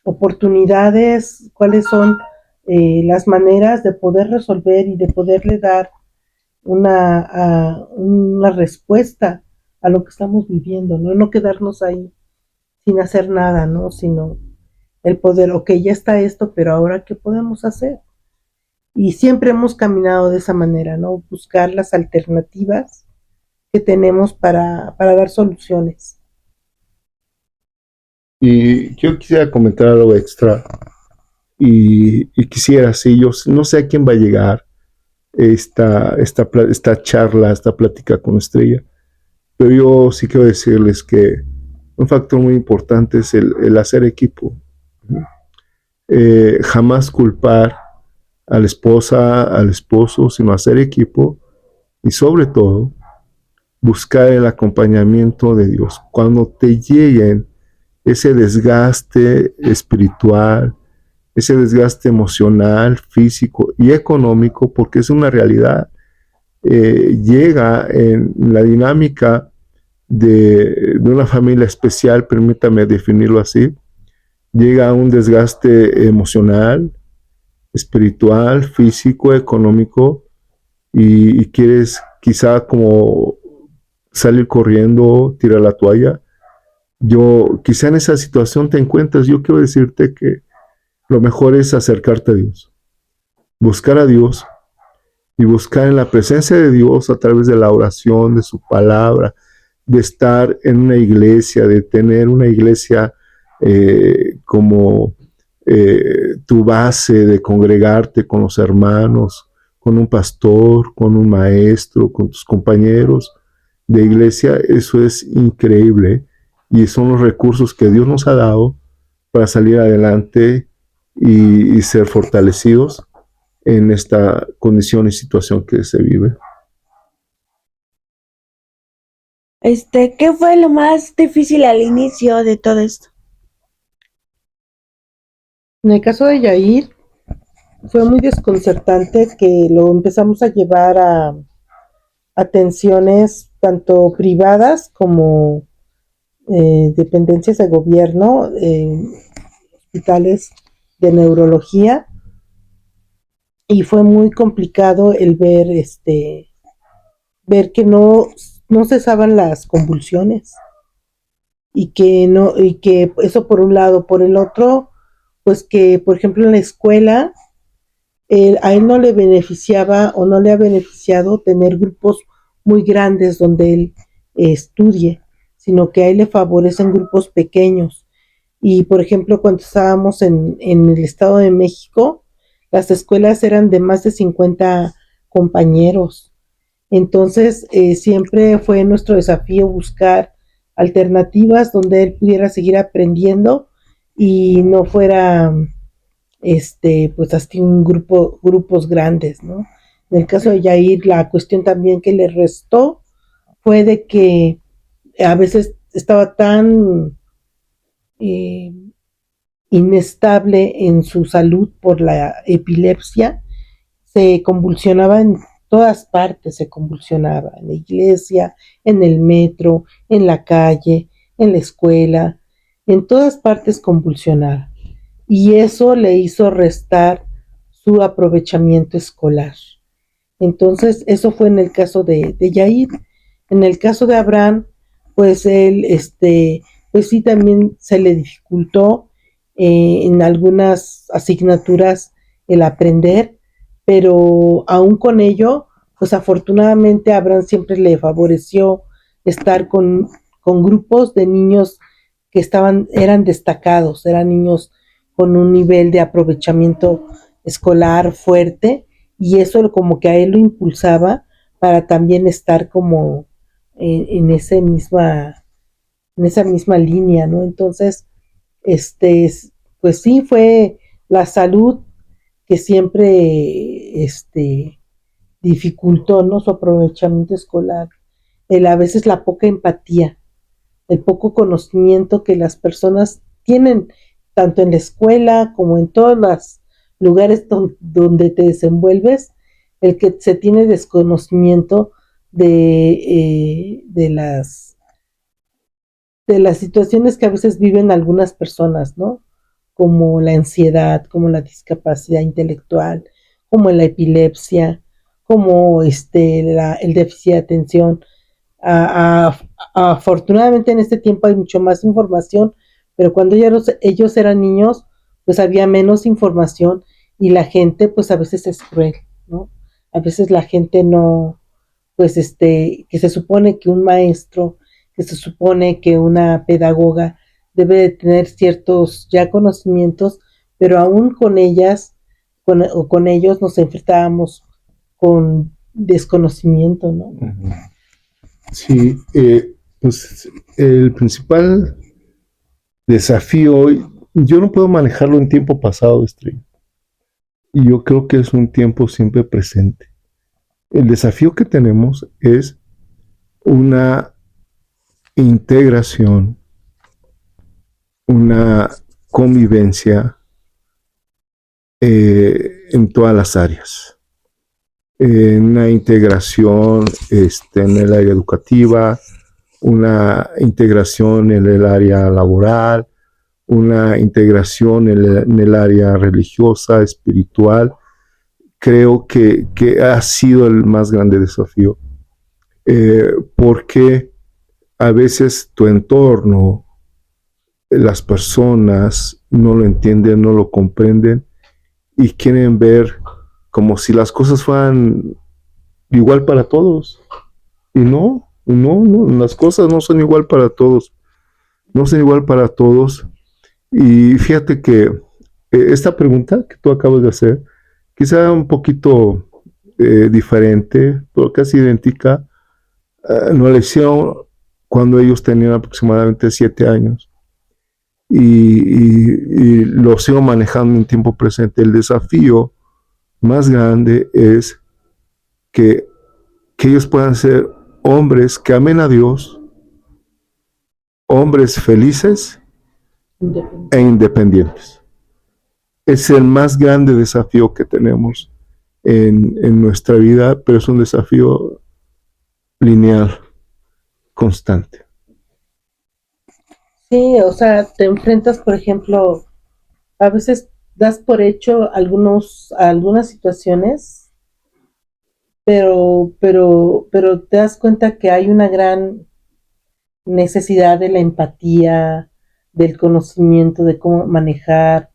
oportunidades, cuáles son las maneras de poder resolver y de poderle dar una respuesta a lo que estamos viviendo, ¿no? No quedarnos ahí sin hacer nada, ¿no? Sino el poder, ok, ya está esto, pero ahora ¿qué podemos hacer? Y siempre hemos caminado de esa manera, ¿no? Buscar las alternativas que tenemos para dar soluciones. Y yo quisiera comentar algo extra y quisiera, sí, yo no sé a quién va a llegar esta charla, esta plática con Estrella, pero yo sí quiero decirles que un factor muy importante es el hacer equipo. Jamás culpar a la esposa, al esposo, sino hacer equipo y sobre todo buscar el acompañamiento de Dios. Cuando te lleguen ese desgaste espiritual, ese desgaste emocional, físico y económico, porque es una realidad, llega en la dinámica de una familia especial, permítame definirlo así, llega a un desgaste emocional, espiritual, físico, económico, y quieres quizá como salir corriendo, tirar la toalla. Yo quizá en esa situación te encuentras, yo quiero decirte que lo mejor es acercarte a Dios, buscar a Dios y buscar en la presencia de Dios a través de la oración, de su palabra, de estar en una iglesia, de tener una iglesia como tu base, de congregarte con los hermanos, con un pastor, con un maestro, con tus compañeros de iglesia. Eso es increíble y son los recursos que Dios nos ha dado para salir adelante y ser fortalecidos en esta condición y situación que se vive. ¿Qué fue lo más difícil al inicio de todo esto? En el caso de Yair, fue muy desconcertante que lo empezamos a llevar a atenciones tanto privadas como dependencias de gobierno, hospitales de neurología, y fue muy complicado el ver que no cesaban las convulsiones, y que eso por un lado. Por el otro, pues que por ejemplo en la escuela a él no le beneficiaba o no le ha beneficiado tener grupos muy grandes donde él estudie, sino que a él le favorecen grupos pequeños. Y por ejemplo, cuando estábamos en el Estado de México, las escuelas eran de más de 50 compañeros. Entonces, siempre fue nuestro desafío buscar alternativas donde él pudiera seguir aprendiendo y no fuera pues así grupos grandes, ¿no? En el caso de Yair, la cuestión también que le restó fue de que a veces estaba tan inestable en su salud por la epilepsia, se convulsionaba en todas partes, se convulsionaba en la iglesia, en el metro, en la calle, en la escuela, en todas partes convulsionaba. Y eso le hizo restar su aprovechamiento escolar. Entonces, eso fue en el caso de Yair. En el caso de Abraham, pues él, pues sí, también se le dificultó en algunas asignaturas el aprender, pero aún con ello, pues afortunadamente a Abraham siempre le favoreció estar con grupos de niños que eran destacados, eran niños con un nivel de aprovechamiento escolar fuerte, y eso como que a él lo impulsaba para también estar como en esa misma línea, ¿no? Entonces, pues sí, fue la salud que siempre dificultó, ¿no?, su aprovechamiento escolar, a veces la poca empatía, el poco conocimiento que las personas tienen, tanto en la escuela como en todos los lugares donde te desenvuelves, el que se tiene desconocimiento de las situaciones que a veces viven algunas personas, ¿no? Como la ansiedad, como la discapacidad intelectual, como la epilepsia, como el déficit de atención. Afortunadamente en este tiempo hay mucho más información, pero cuando ellos eran niños, pues había menos información y la gente pues a veces es cruel, ¿no? A veces la gente no, pues que se supone que un maestro, que se supone que una pedagoga debe de tener ciertos ya conocimientos, pero aún con ellas o con ellos nos enfrentábamos con desconocimiento, ¿no? Sí, pues el principal desafío hoy, yo no puedo manejarlo en tiempo pasado, Estrella, y yo creo que es un tiempo siempre presente. El desafío que tenemos es una integración, una convivencia en todas las áreas. Una integración en el área educativa, una integración en el área laboral, una integración en el área religiosa, espiritual. Creo que ha sido el más grande desafío, porque a veces tu entorno, las personas no lo entienden, no lo comprenden y quieren ver como si las cosas fueran igual para todos. Y no, las cosas no son igual para todos. No son igual para todos. Y fíjate que esta pregunta que tú acabas de hacer, quizá un poquito diferente, pero casi idéntica, nos la hicieron cuando ellos tenían aproximadamente 7 años. Y lo sigo manejando en tiempo presente. El desafío más grande es que ellos puedan ser hombres que amen a Dios, hombres felices e independientes. Es el más grande desafío que tenemos en nuestra vida, pero es un desafío lineal, constante. Sí, o sea, te enfrentas, por ejemplo, a veces das por hecho algunas situaciones, pero te das cuenta que hay una gran necesidad de la empatía, del conocimiento de cómo manejar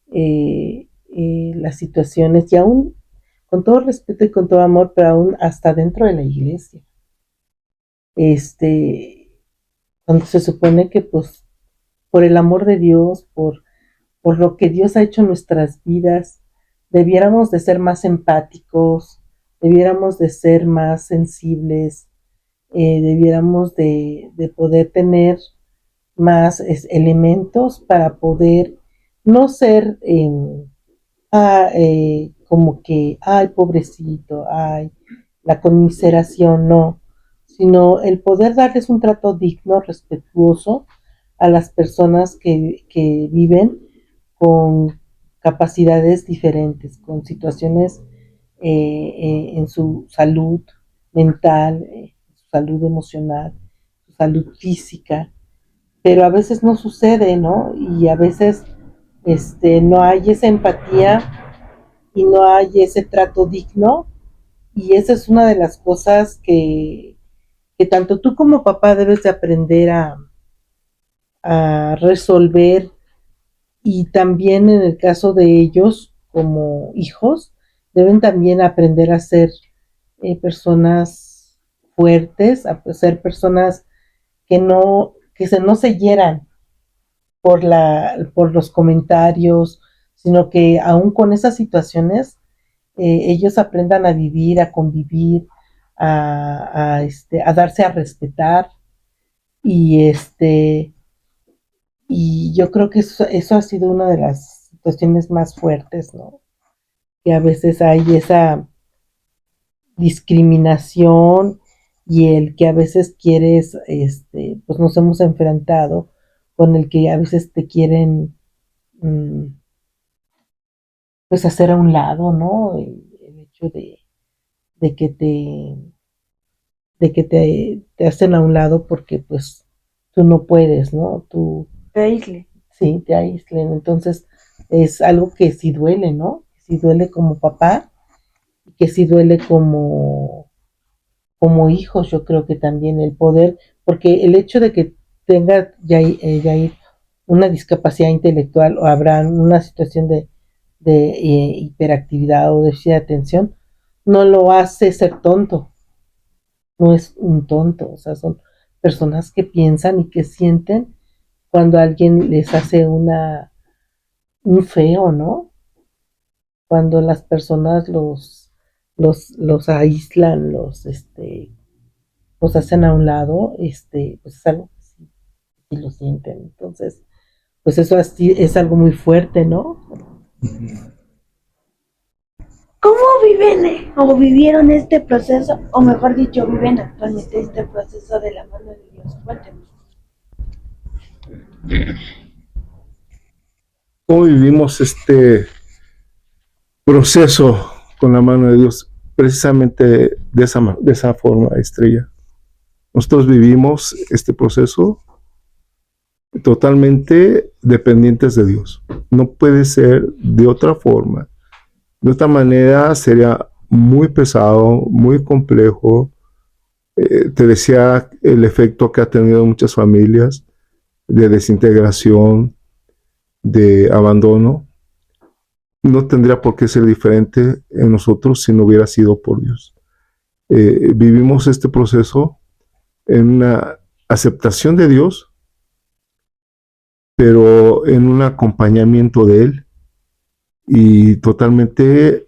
las situaciones, y aún con todo respeto y con todo amor, pero aún hasta dentro de la iglesia. Cuando se supone que pues por el amor de Dios, por lo que Dios ha hecho en nuestras vidas, debiéramos de ser más empáticos, debiéramos de ser más sensibles, debiéramos de poder tener más elementos para poder no ser como que, ay, pobrecito, ay, la conmiseración, no, sino el poder darles un trato digno, respetuoso a las personas que viven con capacidades diferentes, con situaciones en su salud mental, su salud emocional, su salud física, pero a veces no sucede, ¿no? Y a veces no hay esa empatía y no hay ese trato digno, y esa es una de las cosas que tanto tú como papá debes de aprender a resolver, y también en el caso de ellos como hijos deben también aprender a ser personas fuertes, a ser personas no se hieran por los comentarios, sino que aún con esas situaciones ellos aprendan a vivir, a convivir, a darse a respetar y y yo creo que eso ha sido una de las situaciones más fuertes, ¿no? Que a veces hay esa discriminación y el que a veces quieres, pues nos hemos enfrentado con el que a veces te quieren, pues hacer a un lado, ¿no? El hecho de que te hacen a un lado porque pues tú no puedes, ¿no? Te aísle. Sí, te aíslen. Entonces es algo que sí duele, ¿no? Que sí duele como papá y que sí duele como hijos, yo creo que también el poder, porque el hecho de que tenga ya una discapacidad intelectual o habrá una situación de hiperactividad o déficit de atención, no lo hace ser tonto, no es un tonto, o sea, son personas que piensan y que sienten cuando alguien les hace un feo, ¿no? Cuando las personas los aíslan, los hacen a un lado, pues es algo que sí, sí lo sienten. Entonces, pues eso así es algo muy fuerte, ¿no? ¿Cómo viven o vivieron este proceso, o mejor dicho, viven actualmente este proceso de la mano de Dios? Cuéntenos. ¿Cómo vivimos este proceso con la mano de Dios? Precisamente de esa forma, Estrella. Nosotros vivimos este proceso totalmente dependientes de Dios. No puede ser de otra forma. De otra manera sería muy pesado, muy complejo. Te decía el efecto que ha tenido muchas familias de desintegración, de abandono. No tendría por qué ser diferente en nosotros si no hubiera sido por Dios. Vivimos este proceso en una aceptación de Dios, pero en un acompañamiento de Él y totalmente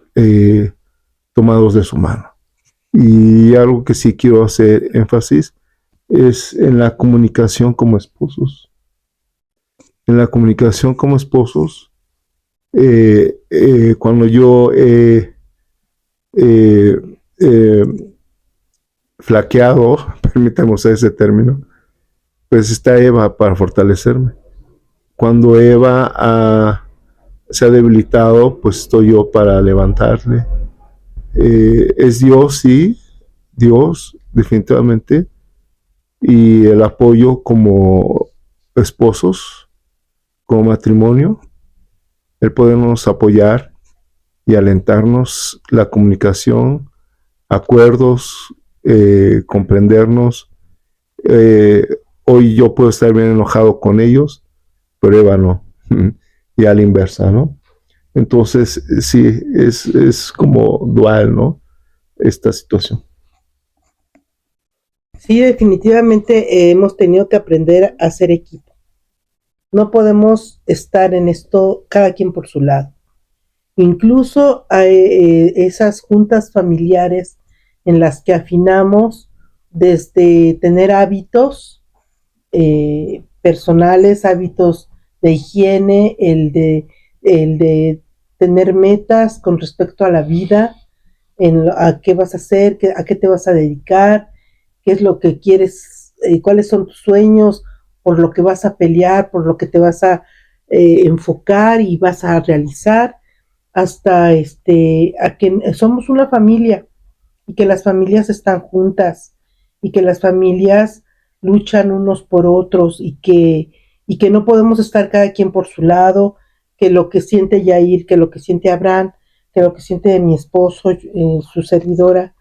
tomados de su mano. Y algo que sí quiero hacer énfasis es en la comunicación como esposos. En la comunicación como esposos, cuando yo he flaqueado, permítame usar ese término, pues está Eva para fortalecerme. Cuando Eva se ha debilitado, pues estoy yo para levantarle. Es Dios, sí, Dios, definitivamente, y el apoyo como esposos, como matrimonio, el podernos apoyar y alentarnos, la comunicación, acuerdos, comprendernos. Hoy yo puedo estar bien enojado con ellos, pero Eva no, y a la inversa, ¿no? Entonces, sí, es como dual, ¿no? Esta situación. Sí, definitivamente hemos tenido que aprender a ser equipo. No podemos estar en esto cada quien por su lado. Incluso esas juntas familiares en las que afinamos desde tener hábitos personales, hábitos de higiene, el de tener metas con respecto a la vida, a qué vas a hacer, a qué te vas a dedicar, qué es lo que quieres, cuáles son tus sueños, por lo que vas a pelear, por lo que te vas a enfocar y vas a realizar, hasta a que somos una familia y que las familias están juntas y que las familias luchan unos por otros y que no podemos estar cada quien por su lado, que lo que siente Yair, que lo que siente Abraham, que lo que siente mi esposo, su servidora,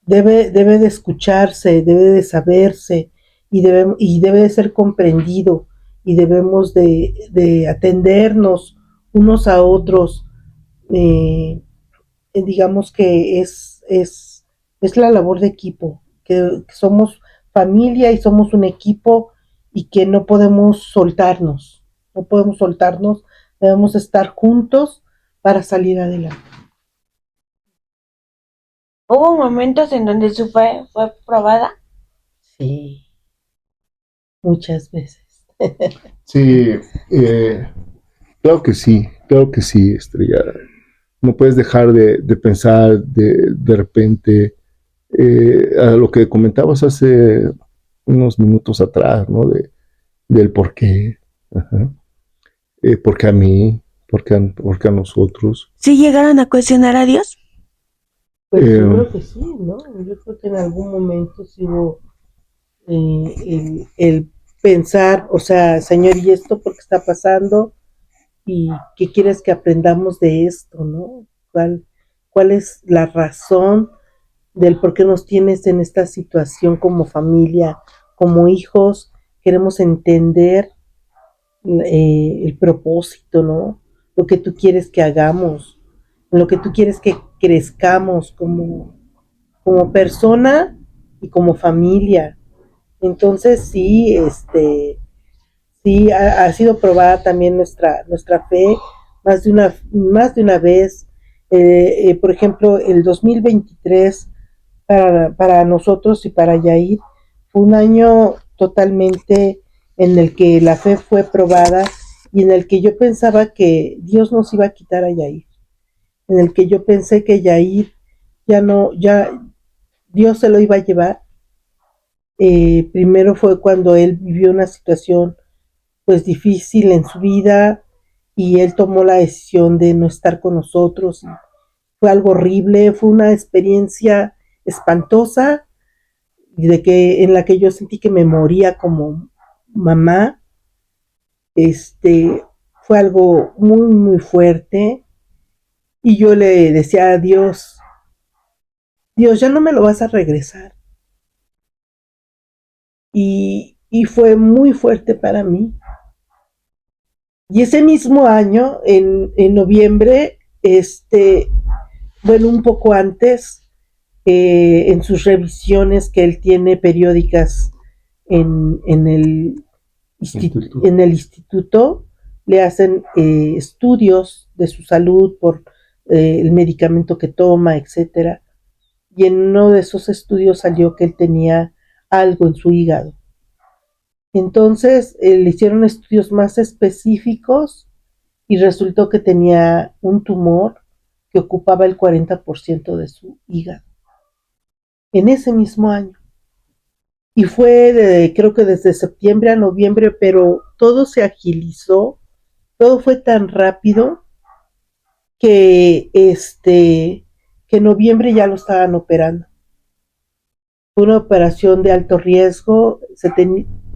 debe de escucharse, debe de saberse y debe de ser comprendido y debemos de atendernos unos a otros. Digamos que es la labor de equipo, que somos familia y somos un equipo y que no podemos soltarnos, no podemos soltarnos, debemos estar juntos para salir adelante. ¿Hubo momentos en donde su fe fue probada? Sí, muchas veces. Sí, claro que sí, Estrella. No puedes dejar de pensar de repente a lo que comentabas hace unos minutos atrás, ¿no? Del por qué. Ajá. ¿Por qué a mí? ¿Por qué a nosotros? ¿Sí llegaron a cuestionar a Dios? Pues yo creo que sí, ¿no? Yo creo que en algún momento sí hubo el pensar, o sea, Señor, ¿y esto por qué está pasando? ¿Y qué quieres que aprendamos de esto, no? ¿Cuál es la razón del por qué nos tienes en esta situación como familia, como hijos? Queremos entender el propósito, ¿no? Lo que tú quieres que hagamos, lo que tú quieres que crezcamos como persona y como familia. Entonces sí, sí ha sido probada también nuestra fe más de una vez. Por ejemplo, el 2023 para nosotros y para Yair fue un año totalmente en el que la fe fue probada y en el que yo pensaba que Dios nos iba a quitar a Yair, en el que yo pensé que Yair ya no, ya Dios se lo iba a llevar. Primero fue cuando él vivió una situación pues difícil en su vida y él tomó la decisión de no estar con nosotros. Fue algo horrible, fue una experiencia espantosa en la que yo sentí que me moría como mamá. Este fue algo muy fuerte y yo le decía a Dios, Dios, ya no me lo vas a regresar. Y fue muy fuerte para mí. Y ese mismo año, en noviembre, bueno, un poco antes, en sus revisiones que él tiene periódicas en en el instituto, le hacen estudios de su salud por el medicamento que toma, etcétera. Y en uno de esos estudios salió que él tenía algo en su hígado. Entonces le hicieron estudios más específicos y resultó que tenía un tumor que ocupaba el 40% de su hígado en ese mismo año. Y fue, creo que desde septiembre a noviembre, pero todo se agilizó, todo fue tan rápido que que en noviembre ya lo estaban operando. Fue una operación de alto riesgo,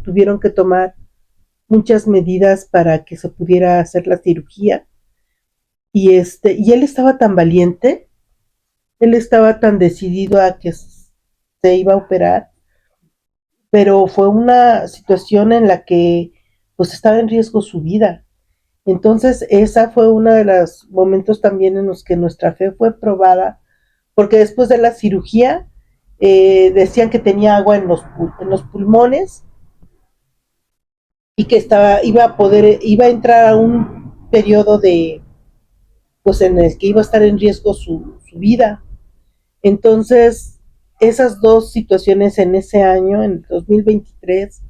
tuvieron que tomar muchas medidas para que se pudiera hacer la cirugía. Y él estaba tan valiente, él estaba tan decidido a que se iba a operar, pero fue una situación en la que pues estaba en riesgo su vida. Entonces esa fue uno de los momentos también en los que nuestra fe fue probada, porque después de la cirugía decían que tenía agua en los pulmones y que iba a entrar a un periodo pues en el que iba a estar en riesgo su vida. Entonces, esas dos situaciones en ese año, en el 2023,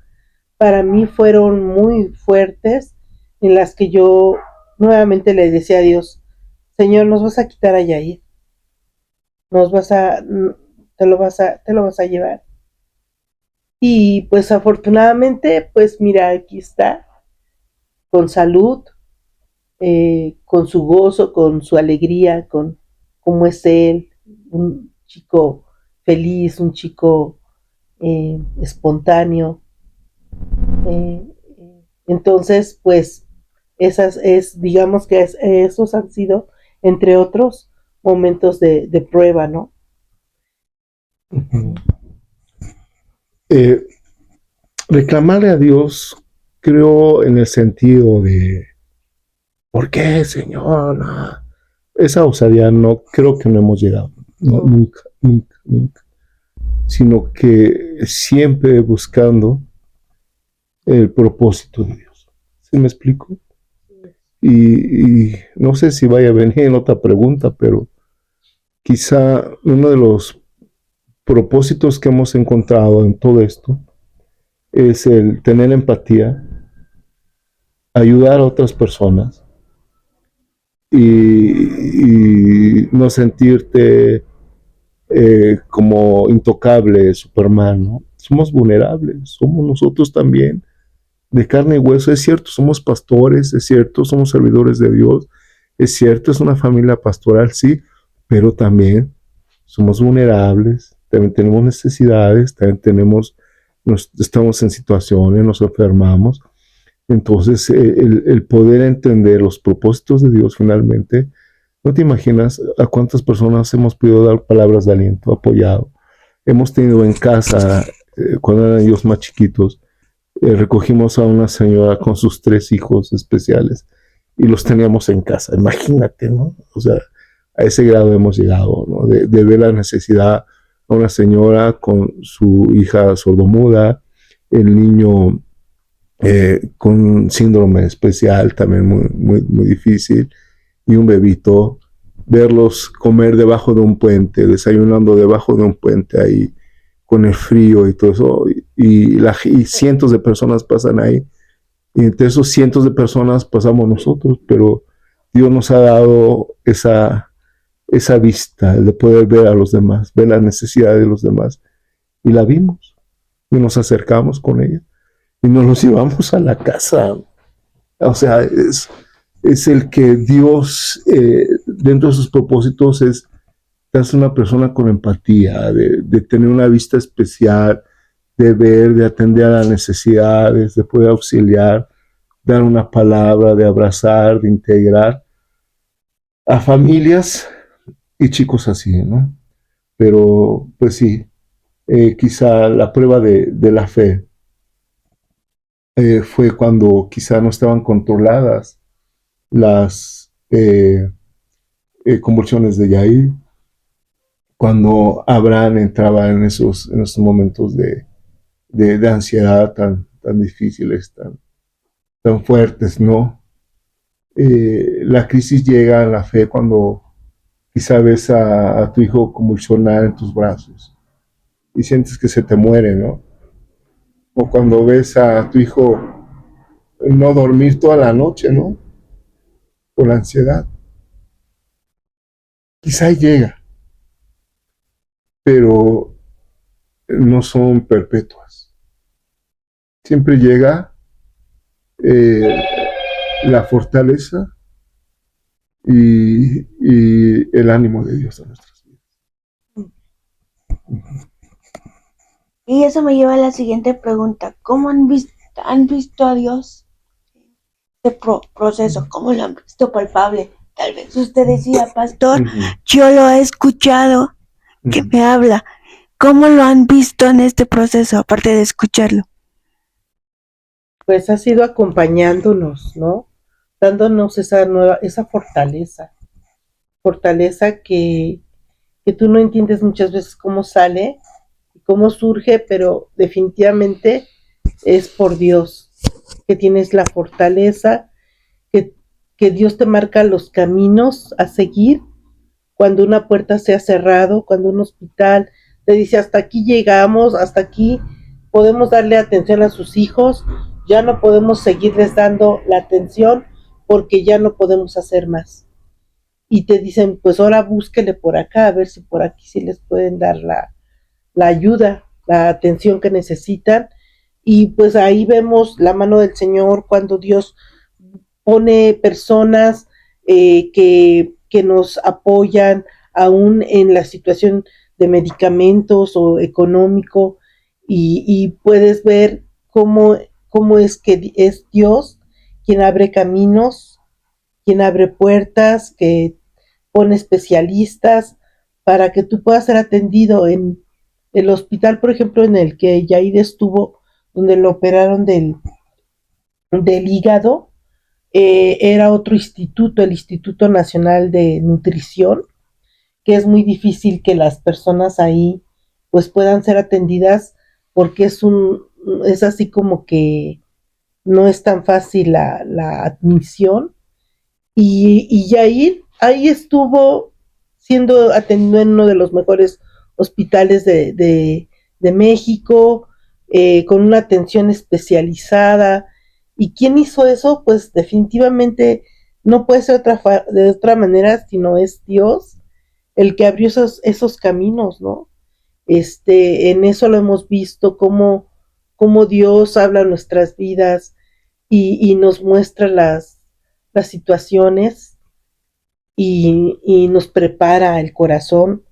para mí fueron muy fuertes, en las que yo nuevamente le decía a Dios, Señor, nos vas a quitar a Yair, nos vas a, te lo vas a llevar. Y pues afortunadamente, pues mira, aquí está, con salud, con su gozo, con su alegría, con cómo es él, un chico feliz, un chico espontáneo. Eh, entonces, pues, digamos que esos han sido, entre otros, momentos de prueba, ¿no? Uh-huh. Reclamarle a Dios, creo, en el sentido de ¿por qué, Señor? No. Esa osadía no, creo que no hemos llegado. No, nunca, nunca, nunca. Sino que siempre buscando el propósito de Dios. ¿Sí me explico? Y no sé si vaya a venir en otra pregunta, pero quizá uno de los propósitos que hemos encontrado en todo esto es el tener empatía, ayudar a otras personas y no sentirte como intocable, Superman, ¿no? Somos vulnerables, somos nosotros también, de carne y hueso. Es cierto, somos pastores, es cierto, somos servidores de Dios, es cierto, es una familia pastoral, sí, pero también somos vulnerables, también tenemos necesidades, también estamos en situaciones, nos enfermamos. Entonces, el poder entender los propósitos de Dios finalmente, no te imaginas a cuántas personas hemos podido dar palabras de aliento, apoyado. Hemos tenido en casa, cuando eran ellos más chiquitos, recogimos a una señora con sus 3 hijos especiales y los teníamos en casa. Imagínate, ¿no? O sea, a ese grado hemos llegado, ¿no? De ver la necesidad a una señora con su hija sordomuda, el niño con síndrome especial, también muy difícil, y un bebito, verlos comer debajo de un puente, desayunando debajo de un puente ahí, con el frío y todo eso, y cientos de personas pasan ahí, y entre esos cientos de personas pasamos nosotros, pero Dios nos ha dado esa vista, el de poder ver a los demás, ver la necesidad de los demás, y la vimos, y nos acercamos con ella, y nos los llevamos a la casa. O sea, es el que Dios, dentro de sus propósitos, es darse una persona con empatía, de tener una vista especial, de ver, de atender a las necesidades, de poder auxiliar, dar una palabra, de abrazar, de integrar a familias y chicos así, ¿no? Pero, pues sí, quizá la prueba de la fe fue cuando quizá no estaban controladas las convulsiones de Yair, cuando Abraham entraba en esos momentos de ansiedad tan difíciles, tan fuertes, ¿no? La crisis llega a la fe cuando quizá ves a tu hijo convulsionar en tus brazos y sientes que se te muere, ¿no? O cuando ves a tu hijo no dormir toda la noche, ¿no? Por la ansiedad. Quizá llega, pero no son perpetuas. Siempre llega eh, la fortaleza y el ánimo de Dios a nuestras vidas. Y eso me lleva a la siguiente pregunta. ¿Cómo han visto a Dios este proceso? ¿Cómo lo han visto palpable? Tal vez usted decía, pastor, yo lo he escuchado, que me habla. ¿Cómo lo han visto en este proceso, aparte de escucharlo? Pues ha sido acompañándonos, ¿no? Dándonos esa fortaleza que tú no entiendes muchas veces cómo sale, cómo surge, pero definitivamente es por Dios, que tienes la fortaleza, que Dios te marca los caminos a seguir cuando una puerta se ha cerrado, cuando un hospital te dice hasta aquí llegamos, hasta aquí podemos darle atención a sus hijos, ya no podemos seguirles dando la atención porque ya no podemos hacer más. Y te dicen, pues ahora búsquele por acá, a ver si por aquí sí les pueden dar la ayuda, la atención que necesitan. Y pues ahí vemos la mano del Señor cuando Dios pone personas que nos apoyan aún en la situación de medicamentos o económico y puedes ver cómo es que es Dios quien abre caminos, quien abre puertas, que pone especialistas para que tú puedas ser atendido en el hospital, por ejemplo, en el que Yair estuvo, donde lo operaron del hígado. Era otro instituto, el Instituto Nacional de Nutrición, que es muy difícil que las personas ahí pues puedan ser atendidas porque es así como que no es tan fácil la admisión y Yair ahí estuvo siendo atendido en uno de los mejores hospitales de México, con una atención especializada. ¿Y quién hizo eso? Pues definitivamente no puede ser de otra manera, sino es Dios el que abrió esos caminos, ¿no? En eso lo hemos visto, cómo Dios habla en nuestras vidas y nos muestra las situaciones y nos prepara el corazón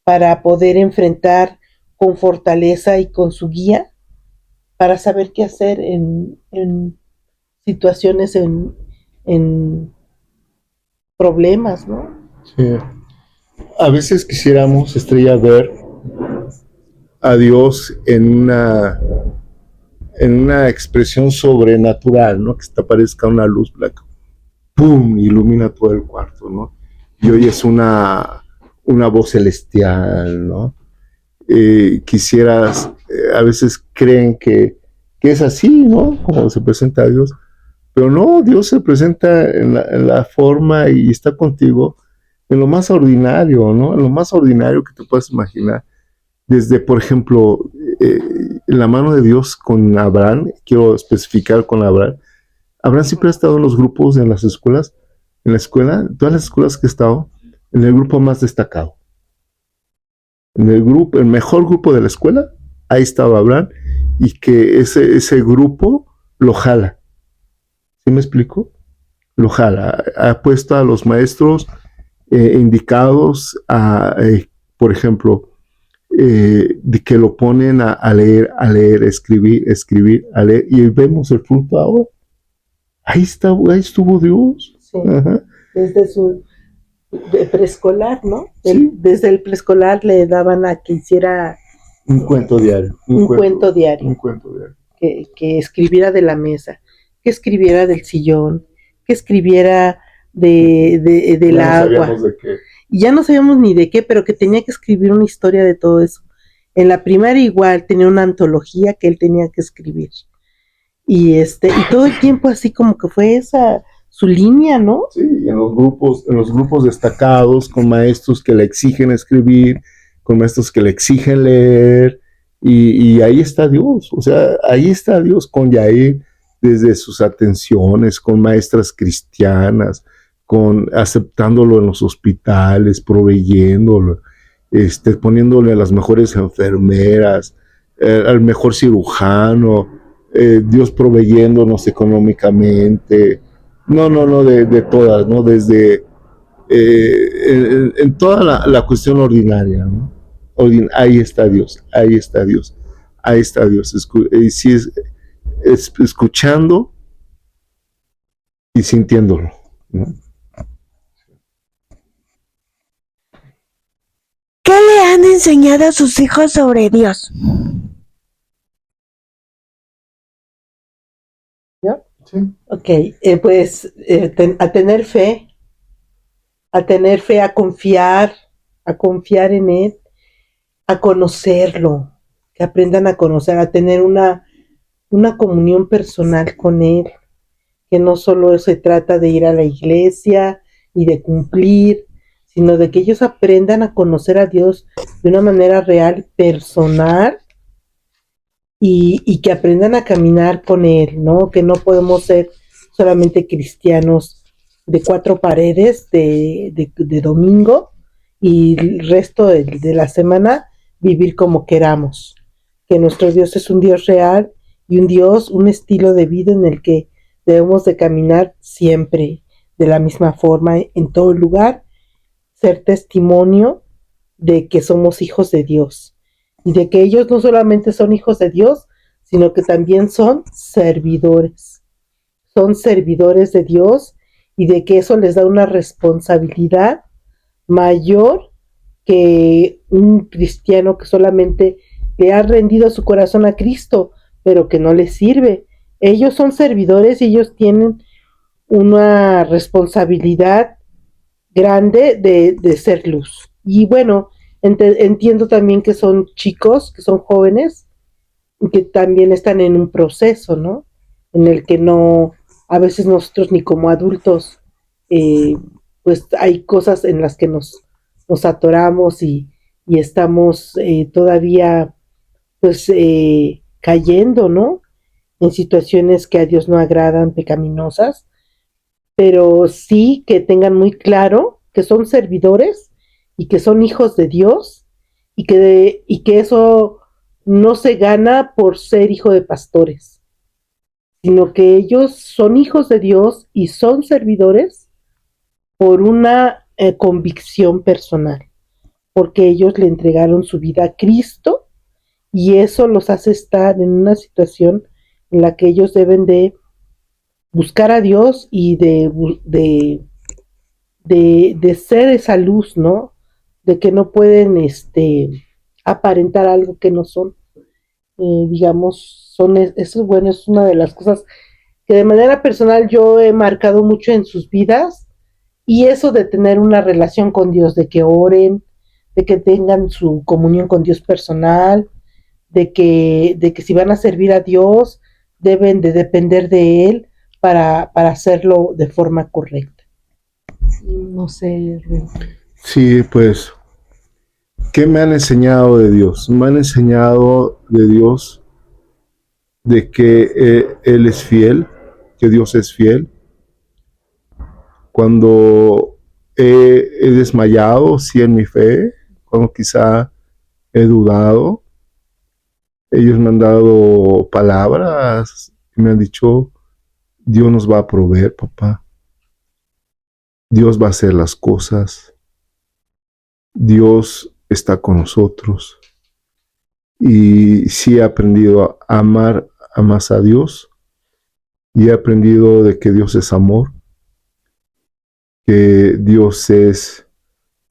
para poder enfrentar con fortaleza y con su guía, para saber qué hacer en situaciones, en problemas, ¿no? Sí. A veces quisiéramos, Estrella, ver a Dios en una expresión sobrenatural, ¿no? Que te aparezca una luz blanca, ¡pum!, ilumina todo el cuarto, ¿no? Y oyes una voz celestial, ¿no? Quisieras, a veces creen que es así, ¿no? Como se presenta a Dios, pero no, Dios se presenta en la forma y está contigo en lo más ordinario, ¿no? En lo más ordinario que te puedas imaginar. Desde, por ejemplo, la mano de Dios con Abraham, quiero especificar con Abraham. Abraham siempre ha estado en los grupos, en las escuelas, en la escuela, todas las escuelas que he estado, en el grupo más destacado. En el grupo, el mejor grupo de la escuela, ahí estaba Abraham, y que ese grupo lo jala. ¿Sí me explico? Lo jala. Ha puesto a los maestros indicados por ejemplo, de que lo ponen a leer, escribir, a leer, y vemos el fruto ahora. Ahí estuvo Dios. Sí. Ajá. Desde su preescolar, ¿no? Sí. Desde el preescolar le daban a que hiciera un cuento diario. Un cuento diario. Que escribiera de la mesa, que escribiera del sillón, que escribiera del agua. De qué. Y ya no sabíamos ni de qué, pero que tenía que escribir una historia de todo eso. En la primaria igual tenía una antología que él tenía que escribir. Y todo el tiempo así como que fue esa su línea, ¿no? Sí, en los grupos destacados, con maestros que le exigen escribir, con maestros que le exigen leer, y ahí está Dios, o sea, ahí está Dios con Yair, desde sus atenciones, con maestras cristianas, aceptándolo en los hospitales, proveyéndolo, poniéndole a las mejores enfermeras, al mejor cirujano, Dios proveyéndonos económicamente, no, de todas, ¿no? Desde en toda la cuestión ordinaria, ¿no? Ahí está Dios, ahí está Dios, ahí está Dios. Y sí, escuchando y sintiéndolo, ¿no? ¿Qué le han enseñado a sus hijos sobre Dios? ¿No? Sí. Ok, pues a tener fe, a confiar en Él, a conocerlo, que aprendan a conocer, a tener una comunión personal con Él, que no solo se trata de ir a la iglesia y de cumplir, sino de que ellos aprendan a conocer a Dios de una manera real, personal, y que aprendan a caminar con Él, ¿no? Que no podemos ser solamente cristianos de 4 paredes de domingo y el resto de la semana vivir como queramos. Que nuestro Dios es un Dios real y un estilo de vida en el que debemos de caminar siempre de la misma forma, en todo lugar, ser testimonio de que somos hijos de Dios y de que ellos no solamente son hijos de Dios, sino que también son servidores de Dios, y de que eso les da una responsabilidad mayor que un cristiano que solamente le ha rendido su corazón a Cristo, pero que no les sirve. Ellos son servidores y ellos tienen una responsabilidad grande de ser luz. Y bueno, entiendo también que son chicos, que son jóvenes, que también están en un proceso, ¿no? En el que no, a veces nosotros ni como adultos, pues hay cosas en las que nos nos atoramos y estamos todavía pues cayendo, ¿no? En situaciones que a Dios no agradan, pecaminosas, pero sí que tengan muy claro que son servidores y que son hijos de Dios y que eso no se gana por ser hijo de pastores, sino que ellos son hijos de Dios y son servidores por una convicción personal, porque ellos le entregaron su vida a Cristo y eso los hace estar en una situación en la que ellos deben de buscar a Dios y de ser esa luz, ¿no? De que no pueden aparentar algo que no son. Digamos, eso bueno, es una de las cosas que de manera personal yo he marcado mucho en sus vidas, y eso de tener una relación con Dios, de que oren, de que tengan su comunión con Dios personal, de que si van a servir a Dios, deben de depender de Él para hacerlo de forma correcta. No sé. Sí, pues, ¿qué me han enseñado de Dios? Me han enseñado de Dios de que Él es fiel, que Dios es fiel. Cuando he desmayado, sí, en mi fe, cuando quizá he dudado, ellos me han dado palabras y me han dicho, Dios nos va a proveer, papá. Dios va a hacer las cosas. Dios está con nosotros. Y sí he aprendido a amar más a Dios. Y he aprendido de que Dios es amor. Que Dios es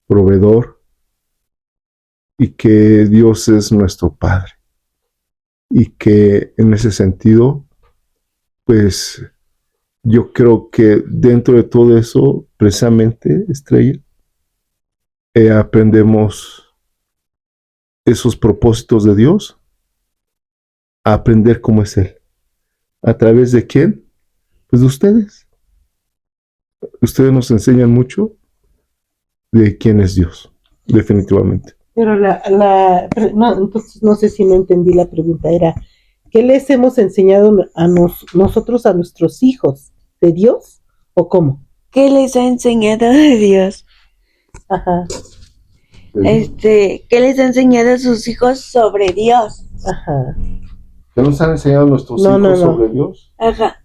proveedor. Y que Dios es nuestro Padre. Y que en ese sentido, pues yo creo que dentro de todo eso, precisamente, Estrella, aprendemos esos propósitos de Dios, a aprender cómo es Él. ¿A través de quién? Pues de ustedes. Ustedes nos enseñan mucho de quién es Dios, definitivamente. Pero no, entonces no sé si no entendí la pregunta. Era, ¿qué les hemos enseñado a nosotros a nuestros hijos? ¿De Dios o cómo? ¿Qué les ha enseñado de Dios? Ajá. ¿Qué les ha enseñado a sus hijos sobre Dios? Ajá. ¿Qué nos han enseñado nuestros hijos sobre Dios? Ajá.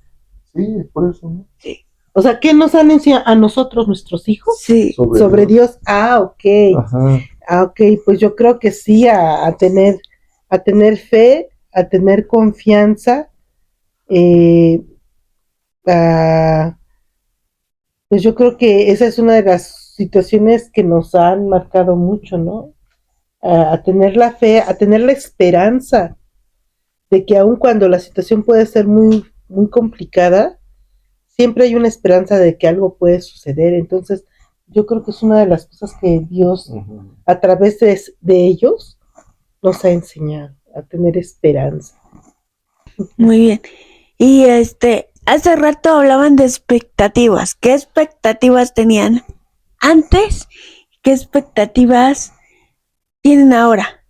Sí, por eso, ¿no? Sí. O sea, ¿qué nos han enseñado a nosotros, nuestros hijos? Sí. Sobre Dios. Ah, ok. Ajá. Ah, ok, pues yo creo que sí, a tener fe, a tener confianza, pues yo creo que esa es una de las situaciones que nos han marcado mucho, ¿no? A tener la fe, a tener la esperanza de que aun cuando la situación puede ser muy, muy complicada, siempre hay una esperanza de que algo puede suceder. Entonces, yo creo que es una de las cosas que Dios, a través de ellos, nos ha enseñado a tener esperanza. Muy bien. Y hace rato hablaban de expectativas. ¿Qué expectativas tenían antes? ¿Qué expectativas tienen ahora?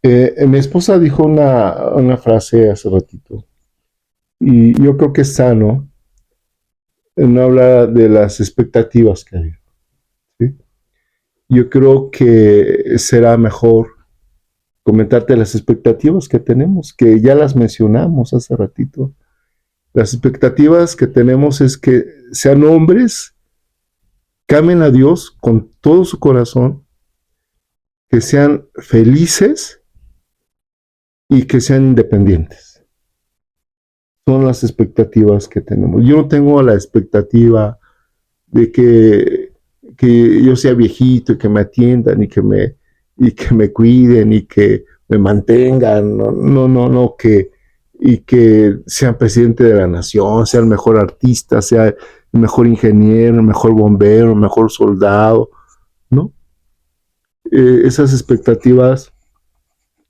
Mi esposa dijo una frase hace ratito, y yo creo que es sano no hablar de las expectativas que hay. ¿Sí? Yo creo que será mejor comentarte las expectativas que tenemos, que ya las mencionamos hace ratito. Las expectativas que tenemos es que sean hombres que amen a Dios con todo su corazón, que sean felices y que sean independientes. Son las expectativas que tenemos. Yo no tengo la expectativa de que yo sea viejito y que me atiendan y que me cuiden y que me mantengan, no, y que sea presidente de la nación, sea el mejor artista, sea el mejor ingeniero, el mejor bombero, el mejor soldado, ¿no? Esas expectativas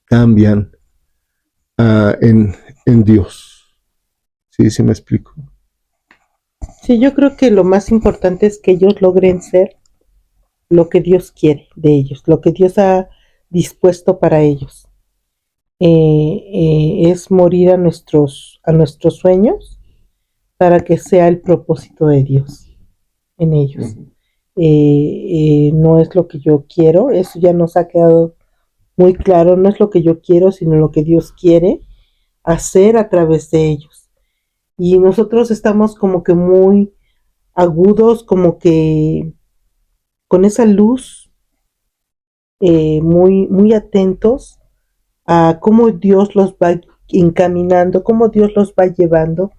cambian en Dios. ¿Sí? ¿Sí me explico? Sí, yo creo que lo más importante es que ellos logren ser lo que Dios quiere de ellos, lo que Dios ha dispuesto para ellos. Es morir a nuestros sueños para que sea el propósito de Dios en ellos. No es lo que yo quiero, eso ya nos ha quedado muy claro, no es lo que yo quiero, sino lo que Dios quiere hacer a través de ellos. Y nosotros estamos como que muy agudos, como que con esa luz, muy, muy atentos a cómo Dios los va encaminando, cómo Dios los va llevando,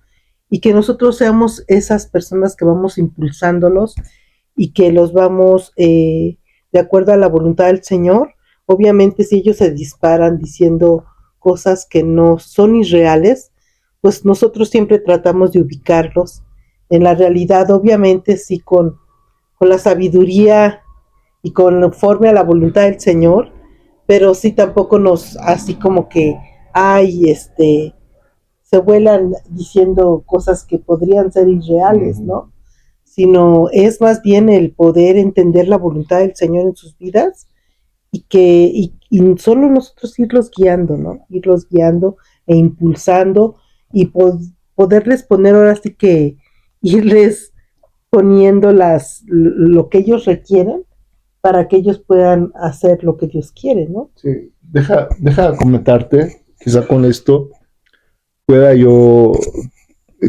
y que nosotros seamos esas personas que vamos impulsándolos y que los vamos de acuerdo a la voluntad del Señor. Obviamente, si ellos se disparan diciendo cosas que no son irreales, pues nosotros siempre tratamos de ubicarlos en la realidad, obviamente sí con la sabiduría y conforme a la voluntad del Señor, pero sí tampoco nos, así como que, se vuelan diciendo cosas que podrían ser irreales, ¿no? Sino es más bien el poder entender la voluntad del Señor en sus vidas y solo nosotros irlos guiando, ¿no? Irlos guiando e impulsando y poderles poner ahora sí que irles poniendo lo que ellos requieren para que ellos puedan hacer lo que Dios quiere, ¿no? Sí, deja comentarte, quizá con esto pueda yo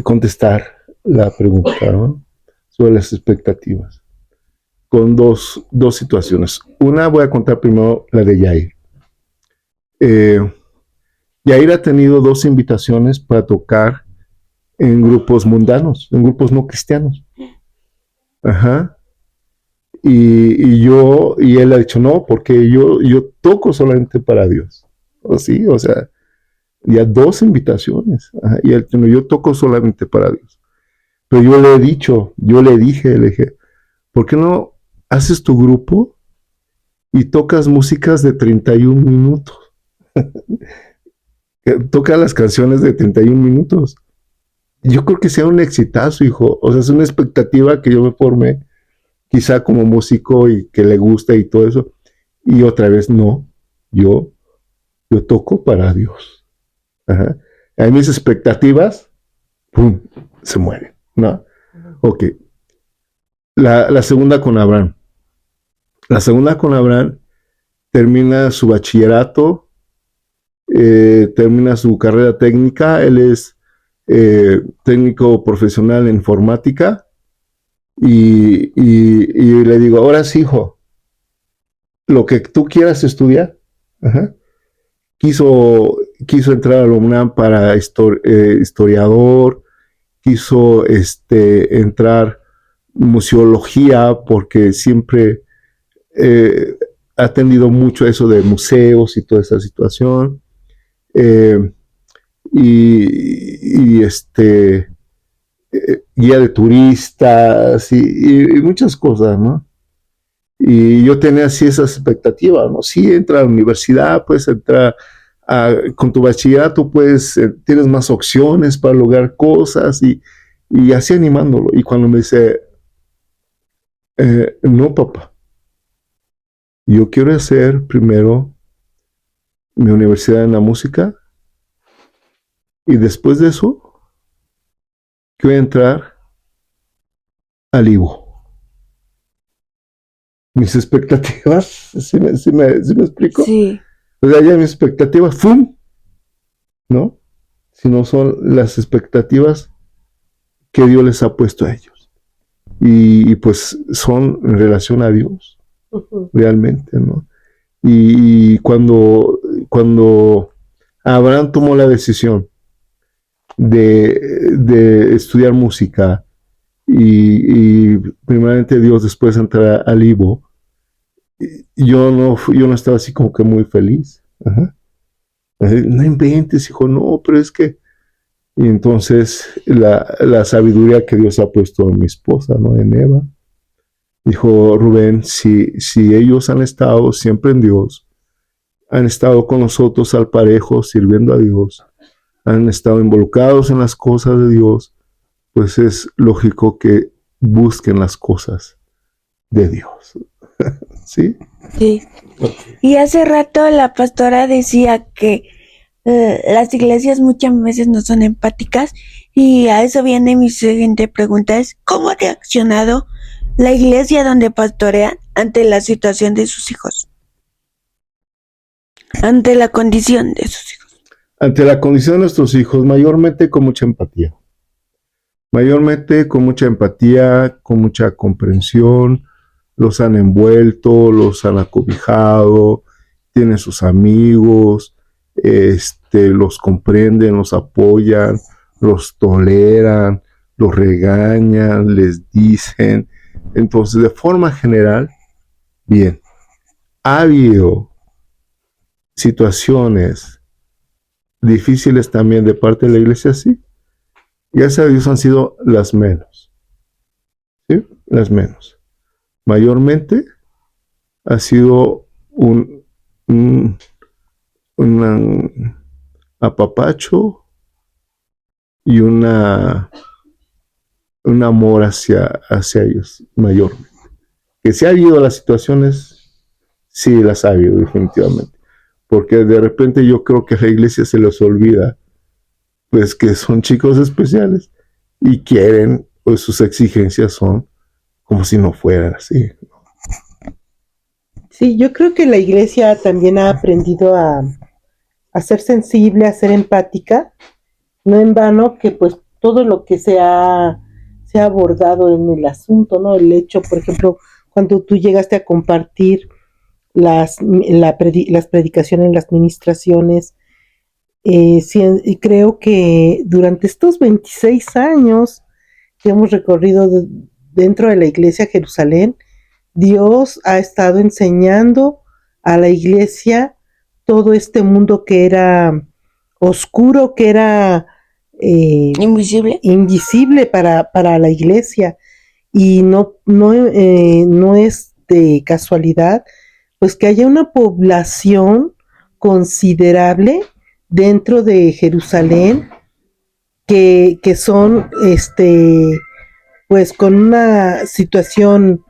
contestar la pregunta, ¿no? Sobre las expectativas. Con dos situaciones. Una, voy a contar primero la de Yair. Yair ha tenido 2 invitaciones para tocar en grupos mundanos, en grupos no cristianos. Ajá. Y él ha dicho, no, porque yo toco solamente para Dios. ¿O sí? O sea, ya 2 invitaciones. Ajá. Y él, yo toco solamente para Dios. Pero yo le dije, ¿por qué no haces tu grupo y tocas músicas de 31 minutos? Toca las canciones de 31 minutos. Yo creo que sea un exitazo, hijo. O sea, es una expectativa que yo me formé, quizá como músico y que le gusta y todo eso. Y otra vez, no. Yo toco para Dios. Ajá. A mis expectativas, ¡pum!, se mueren, ¿no? Ok. La segunda con Abraham. La segunda con Abraham termina su bachillerato, termina su carrera técnica. Él es técnico profesional en informática. Y le digo, ahora sí, hijo, lo que tú quieras estudiar. Ajá. Quiso entrar a la UNAM para historiador, quiso entrar museología porque siempre ha atendido mucho eso de museos y toda esa situación. Guía de turistas y muchas cosas, ¿no? Y yo tenía así esas expectativas, ¿no? Sí, entra a la universidad, puedes entrar con tu bachillerato, pues tienes más opciones para lograr cosas y así animándolo. Y cuando me dice, no, papá, yo quiero hacer primero mi universidad en la música y después de eso quiero entrar al IVO. Mis expectativas, ¿sí me explico? Sí. O sea, ya mis expectativas, ¡fum!, ¿no? Si no son las expectativas que Dios les ha puesto a ellos. Y pues son en relación a Dios, realmente, ¿no? Y cuando Abraham tomó la decisión de estudiar música y primeramente Dios, después entrar al IVO, yo no estaba así como que muy feliz. Ajá. No inventes, hijo, no, pero es que... Y entonces la sabiduría que Dios ha puesto en mi esposa, ¿no?, en Eva, dijo, Rubén, si ellos han estado siempre en Dios, han estado con nosotros al parejo, sirviendo a Dios, han estado involucrados en las cosas de Dios, pues es lógico que busquen las cosas de Dios. ¿Sí? Sí. Y hace rato la pastora decía que las iglesias muchas veces no son empáticas, y a eso viene mi siguiente pregunta: es ¿cómo ha reaccionado la iglesia donde pastorean ante la situación de sus hijos? Ante la condición de sus hijos. Ante la condición de nuestros hijos, mayormente con mucha empatía. Mayormente con mucha empatía, con mucha comprensión. Los han envuelto, los han acobijado, tienen sus amigos, los comprenden, los apoyan, los toleran, los regañan, les dicen. Entonces, de forma general, bien. Ha habido situaciones difíciles también de parte de la iglesia, sí. Gracias a Dios han sido las menos. ¿Sí? Las menos. Mayormente ha sido un apapacho y un amor hacia ellos, mayormente. Que si ha habido las situaciones, sí las ha habido, definitivamente. Porque de repente yo creo que a la iglesia se les olvida, pues, que son chicos especiales y quieren, pues sus exigencias son como si no fueran así. Sí, yo creo que la iglesia también ha aprendido a ser sensible, a ser empática. No en vano que pues todo lo que se ha abordado en el asunto, ¿no? El hecho, por ejemplo, cuando tú llegaste a compartir las predicaciones, las ministraciones, y creo que durante estos 26 años que hemos recorrido dentro de la iglesia Jerusalén, Dios ha estado enseñando a la iglesia todo este mundo que era oscuro, que era invisible para la iglesia. Y no es de casualidad pues que haya una población considerable dentro de Jerusalén que son pues con una situación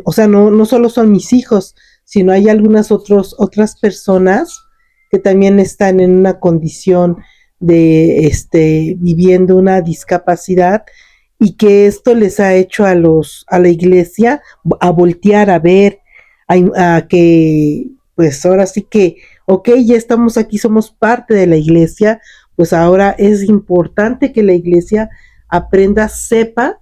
o sea, no solo son mis hijos, sino hay algunas otras personas que también están en una condición de viviendo una discapacidad, y que esto les ha hecho a la iglesia a voltear a ver, a que pues ahora sí que, ok, ya estamos aquí, somos parte de la iglesia, pues ahora es importante que la iglesia aprenda, sepa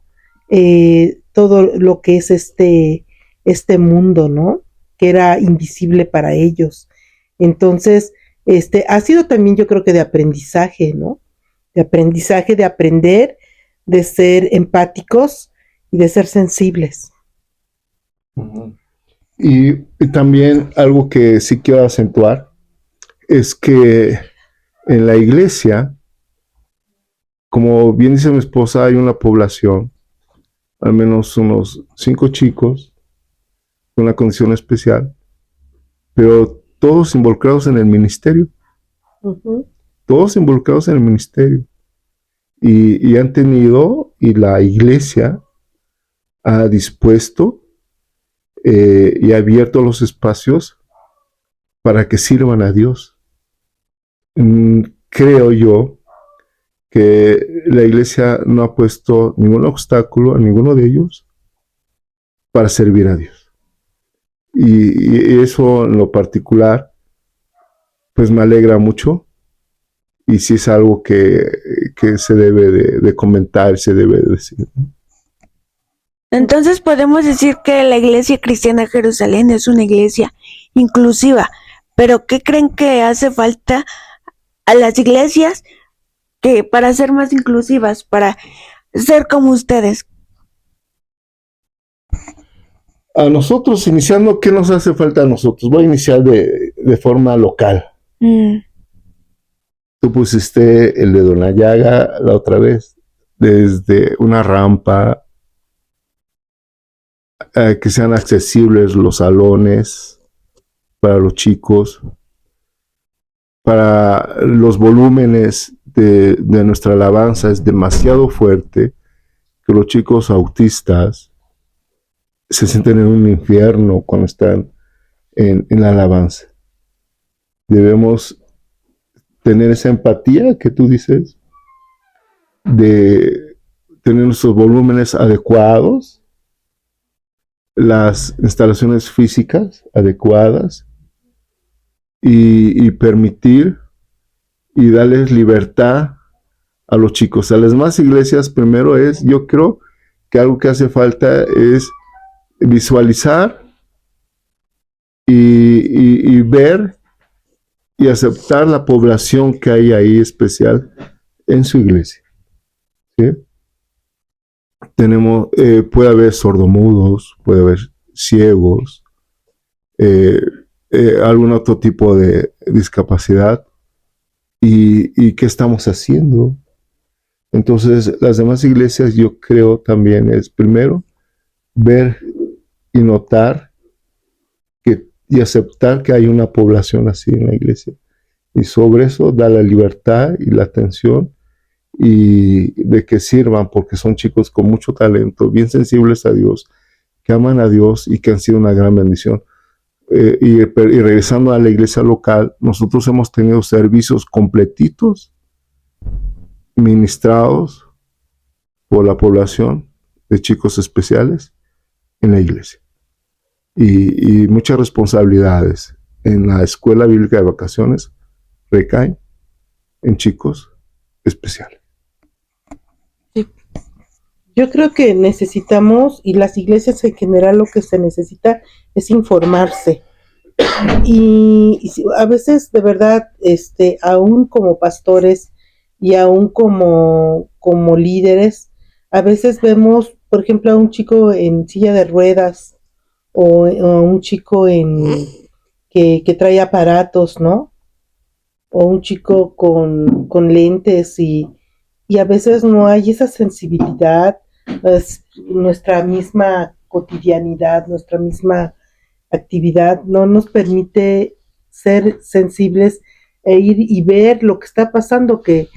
todo lo que es este mundo, ¿no? Que era invisible para ellos. Entonces, ha sido también, yo creo que de aprendizaje, ¿no? De aprendizaje, de aprender, de ser empáticos y de ser sensibles. Y también algo que sí quiero acentuar es que en la iglesia, como bien dice mi esposa, hay una población, al menos unos 5 chicos, con una condición especial, pero todos involucrados en el ministerio. Todos involucrados en el ministerio. Y han tenido, y la iglesia ha dispuesto y ha abierto los espacios para que sirvan a Dios. Creo yo que la iglesia no ha puesto ningún obstáculo a ninguno de ellos para servir a Dios. Y eso en lo particular, pues me alegra mucho, y sí es algo que se debe de comentar, se debe de decir. Entonces podemos decir que la Iglesia Cristiana Jerusalén es una iglesia inclusiva, pero ¿qué creen que hace falta a las iglesias que para ser más inclusivas, para ser como ustedes? A nosotros, iniciando, ¿qué nos hace falta a nosotros? Voy a iniciar de forma local. Tú pusiste el dedo en la llaga la otra vez, desde una rampa, que sean accesibles los salones para los chicos, para los volúmenes de nuestra alabanza es demasiado fuerte, que los chicos autistas se sienten en un infierno cuando están en la alabanza. Debemos tener esa empatía que tú dices, de tener nuestros volúmenes adecuados, las instalaciones físicas adecuadas y permitir y darles libertad a los chicos. A las demás iglesias, primero yo creo que algo que hace falta es visualizar y ver y aceptar la población que hay ahí especial en su iglesia. ¿Sí? Puede haber sordomudos, puede haber ciegos, algún otro tipo de discapacidad. ¿Y qué estamos haciendo? Entonces, las demás iglesias, yo creo también es primero ver y notar y aceptar que hay una población así en la iglesia. Y sobre eso dar la libertad y la atención y de que sirvan, porque son chicos con mucho talento, bien sensibles a Dios, que aman a Dios y que han sido una gran bendición. Y regresando a la iglesia local, nosotros hemos tenido servicios completitos, ministrados por la población de chicos especiales en la iglesia. Y muchas responsabilidades en la escuela bíblica de vacaciones recaen en chicos especiales. Yo creo que necesitamos, y las iglesias en general lo que se necesita es informarse. Y a veces, de verdad, aún como pastores y aún como líderes, a veces vemos, por ejemplo, a un chico en silla de ruedas o a un chico que trae aparatos, ¿no? O un chico con lentes y a veces no hay esa sensibilidad, nuestra misma cotidianidad, nuestra misma actividad no nos permite ser sensibles e ir y ver lo que está pasando, que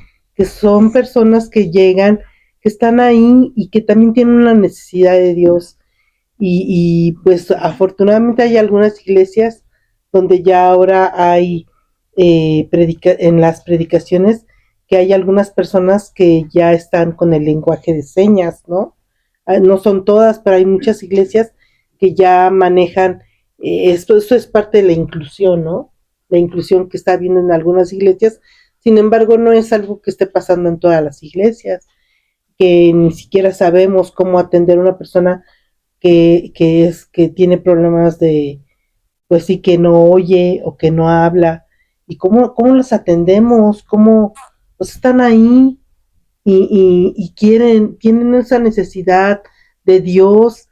son personas que llegan, que están ahí y que también tienen una necesidad de Dios. Y pues afortunadamente hay algunas iglesias donde ya ahora hay en las predicaciones que hay algunas personas que ya están con el lenguaje de señas, ¿no? No son todas, pero hay muchas iglesias que ya manejan esto es parte de la inclusión, ¿no? La inclusión que está habiendo en algunas iglesias, sin embargo, no es algo que esté pasando en todas las iglesias, que ni siquiera sabemos cómo atender a una persona que tiene problemas de, pues sí, que no oye o que no habla, y cómo los atendemos, cómo pues están ahí y tienen esa necesidad de Dios,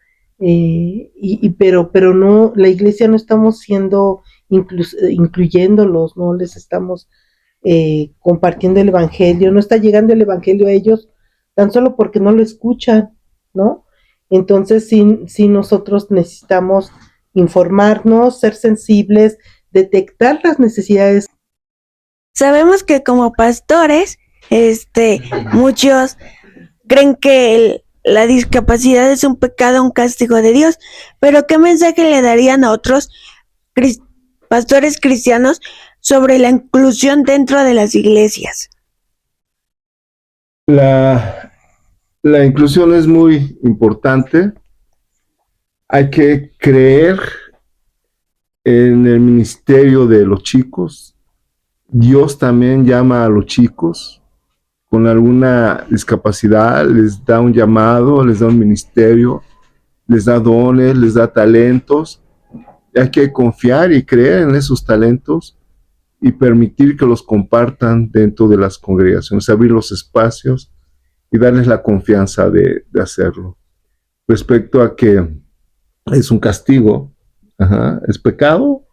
pero no, la iglesia no estamos siendo incluyéndolos, no les estamos compartiendo el evangelio, no está llegando el evangelio a ellos tan solo porque no lo escuchan, ¿no? Entonces sí nosotros necesitamos informarnos, ser sensibles, detectar las necesidades. Sabemos que como pastores, muchos creen que la discapacidad es un pecado, un castigo de Dios, pero ¿qué mensaje le darían a otros pastores cristianos sobre la inclusión dentro de las iglesias? La inclusión es muy importante. Hay que creer en el ministerio de los chicos. Dios también llama a los chicos con alguna discapacidad, les da un llamado, les da un ministerio, les da dones, les da talentos. Hay que confiar y creer en esos talentos y permitir que los compartan dentro de las congregaciones, abrir los espacios y darles la confianza de hacerlo. Respecto a que es un castigo, es pecado,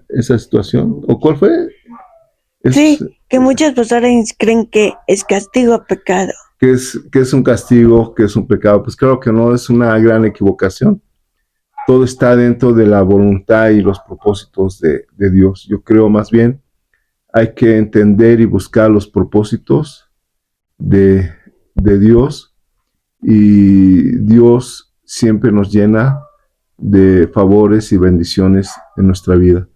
esa situación. ¿O cuál fue? Sí, que muchos pastores creen que es castigo o pecado. Que es un castigo, que es un pecado. Pues claro que no, es una gran equivocación. Todo está dentro de la voluntad y los propósitos de Dios. Yo creo más bien hay que entender y buscar los propósitos de Dios y Dios siempre nos llena de favores y bendiciones en nuestra vida,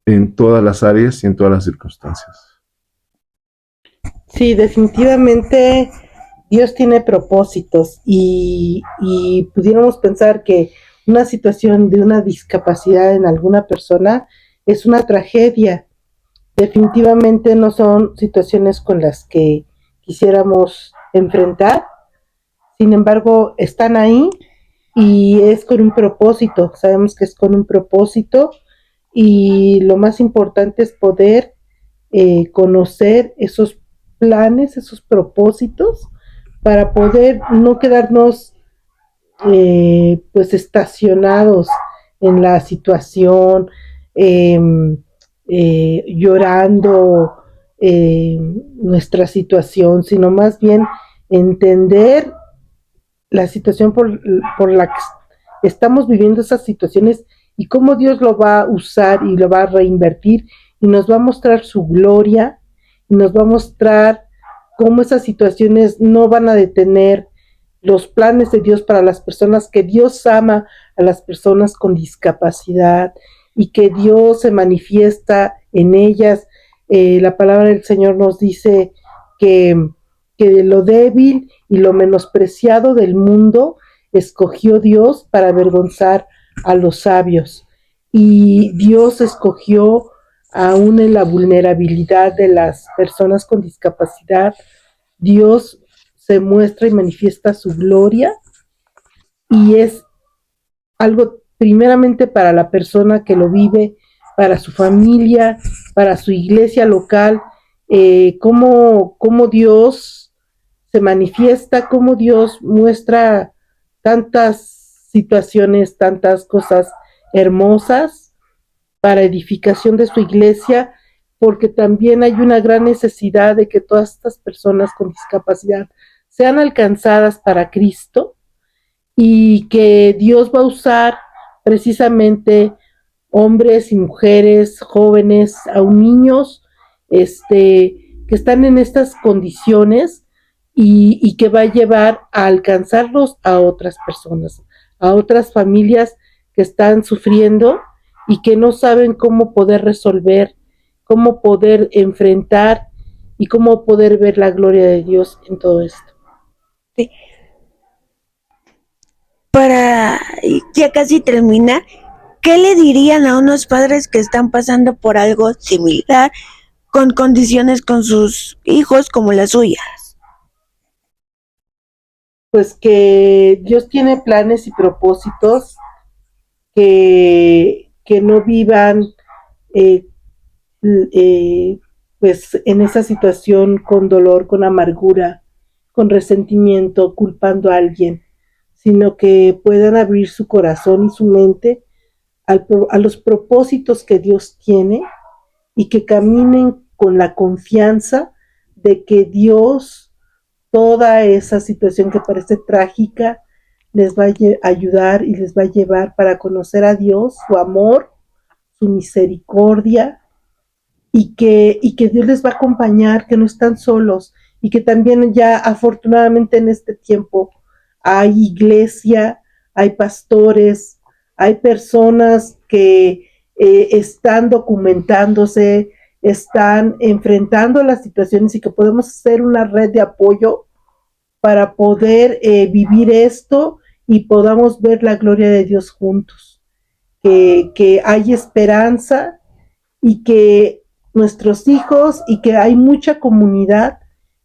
en todas las áreas y en todas las circunstancias. Sí, definitivamente Dios tiene propósitos y pudiéramos pensar que una situación de una discapacidad en alguna persona es una tragedia. Definitivamente no son situaciones con las que quisiéramos enfrentar, sin embargo están ahí y es con un propósito, sabemos que es con un propósito y lo más importante es poder conocer esos planes, esos propósitos, para poder no quedarnos pues estacionados en la situación, eh, llorando nuestra situación, sino más bien entender la situación por la que estamos viviendo esas situaciones y cómo Dios lo va a usar y lo va a reinvertir y nos va a mostrar su gloria y nos va a mostrar cómo esas situaciones no van a detener los planes de Dios para las personas, que Dios ama a las personas con discapacidad y que Dios se manifiesta en ellas. La palabra del Señor nos dice que de lo débil y lo menospreciado del mundo escogió Dios para avergonzar a los sabios. Y Dios escogió aún en la vulnerabilidad de las personas con discapacidad. Dios se muestra y manifiesta su gloria y es algo primeramente para la persona que lo vive, para su familia, para su iglesia local, cómo Dios se manifiesta, cómo Dios muestra tantas situaciones, tantas cosas hermosas para edificación de su iglesia, porque también hay una gran necesidad de que todas estas personas con discapacidad sean alcanzadas para Cristo y que Dios va a usar precisamente hombres y mujeres, jóvenes, aún niños, que están en estas condiciones y que va a llevar a alcanzarlos a otras personas, a otras familias que están sufriendo y que no saben cómo poder resolver, cómo poder enfrentar y cómo poder ver la gloria de Dios en todo esto. Sí. Para ya casi terminar, ¿qué le dirían a unos padres que están pasando por algo similar con condiciones con sus hijos como las suyas? Pues que Dios tiene planes y propósitos, que no vivan eh, pues en esa situación con dolor, con amargura, con resentimiento, culpando a alguien, sino que puedan abrir su corazón y su mente a los propósitos que Dios tiene y que caminen con la confianza de que Dios, toda esa situación que parece trágica, les va a ayudar y les va a llevar para conocer a Dios, su amor, su misericordia, y que Dios les va a acompañar, que no están solos, y que también ya afortunadamente en este tiempo hay iglesia, hay pastores, hay personas que están documentándose, están enfrentando las situaciones y que podemos hacer una red de apoyo para poder vivir esto y podamos ver la gloria de Dios juntos. Que hay esperanza y que nuestros hijos y que hay mucha comunidad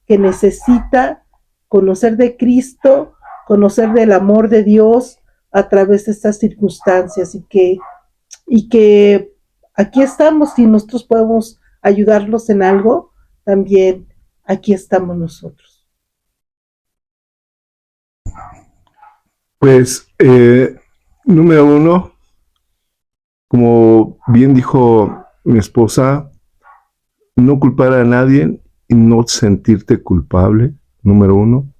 que necesita conocer de Cristo, conocer del amor de Dios a través de estas circunstancias y que aquí estamos, si nosotros podemos ayudarlos en algo, también aquí estamos nosotros. Pues, número uno, como bien dijo mi esposa, no culpar a nadie y no sentirte culpable, número uno.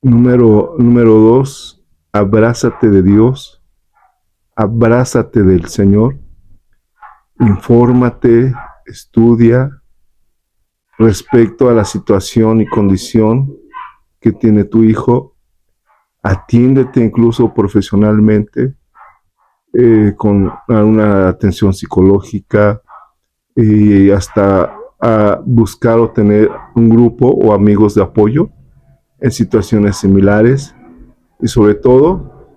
Número dos, abrázate de Dios, abrázate del Señor, infórmate, estudia respecto a la situación y condición que tiene tu hijo, atiéndete incluso profesionalmente, con una atención psicológica y hasta a buscar o tener un grupo o amigos de apoyo en situaciones similares, y sobre todo,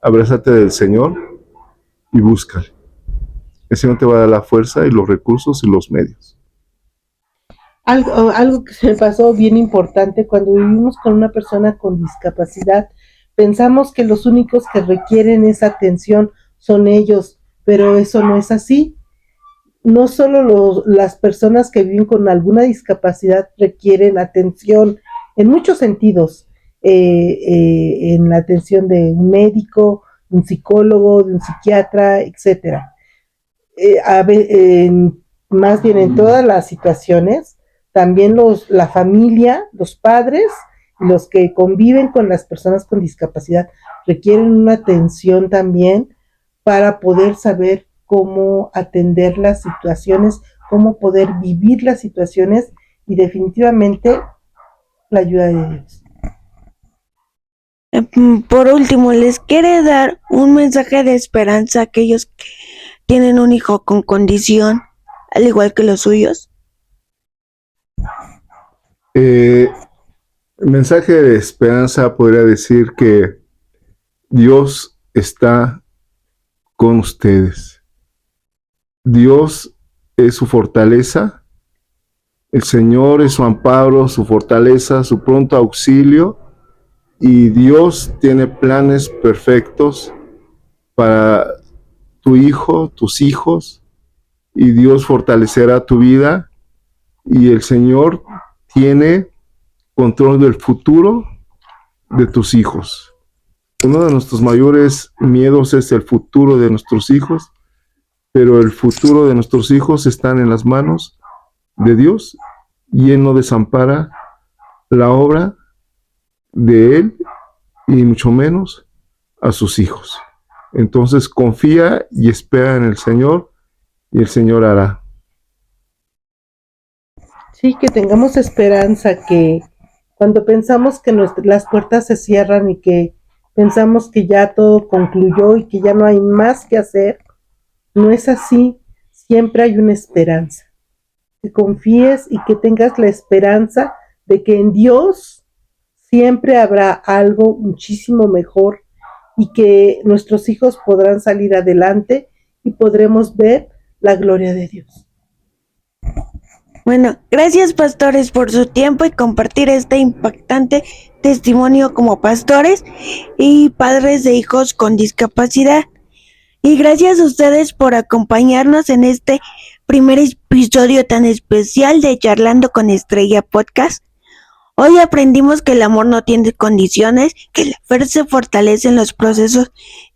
abrázate del Señor y búscale. El Señor te va a dar la fuerza y los recursos y los medios. Algo que se me pasó bien importante: cuando vivimos con una persona con discapacidad, pensamos que los únicos que requieren esa atención son ellos, pero eso no es así. No solo las personas que viven con alguna discapacidad requieren atención en muchos sentidos, en la atención de un médico, un psicólogo, de un psiquiatra, etcétera. Más bien en todas las situaciones, también la familia, los padres, los que conviven con las personas con discapacidad, requieren una atención también para poder saber cómo atender las situaciones, cómo poder vivir las situaciones, y definitivamente la ayuda de Dios. Por último, ¿les quiere dar un mensaje de esperanza a aquellos que tienen un hijo con condición, al igual que los suyos? Mensaje de esperanza, podría decir que Dios está con ustedes. Dios es su fortaleza, el Señor es su amparo, su fortaleza, su pronto auxilio, y Dios tiene planes perfectos para tu hijo, tus hijos, y Dios fortalecerá tu vida, y el Señor tiene control del futuro de tus hijos. Uno de nuestros mayores miedos es el futuro de nuestros hijos, pero el futuro de nuestros hijos está en las manos de Dios, y Él no desampara la obra de Él, y mucho menos a sus hijos. Entonces confía y espera en el Señor, y el Señor hará. Sí, que tengamos esperanza, que cuando pensamos que las puertas se cierran y que pensamos que ya todo concluyó y que ya no hay más que hacer, no es así. Siempre hay una esperanza. Que confíes y que tengas la esperanza de que en Dios siempre habrá algo muchísimo mejor, y que nuestros hijos podrán salir adelante y podremos ver la gloria de Dios. Bueno, gracias, pastores, por su tiempo y compartir este impactante testimonio como pastores y padres de hijos con discapacidad. Y gracias a ustedes por acompañarnos en este primer episodio tan especial de Charlando con Estrella Podcast. Hoy aprendimos que el amor no tiene condiciones, que la fe se fortalece en los procesos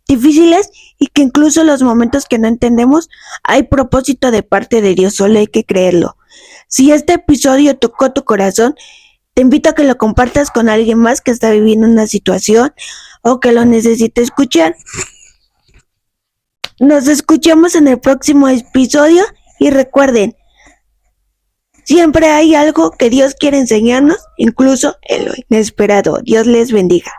difíciles, y que incluso en los momentos que no entendemos hay propósito de parte de Dios, solo hay que creerlo. Si este episodio tocó tu corazón, te invito a que lo compartas con alguien más que está viviendo una situación o que lo necesite escuchar. Nos escuchamos en el próximo episodio, y recuerden, siempre hay algo que Dios quiere enseñarnos, incluso en lo inesperado. Dios les bendiga.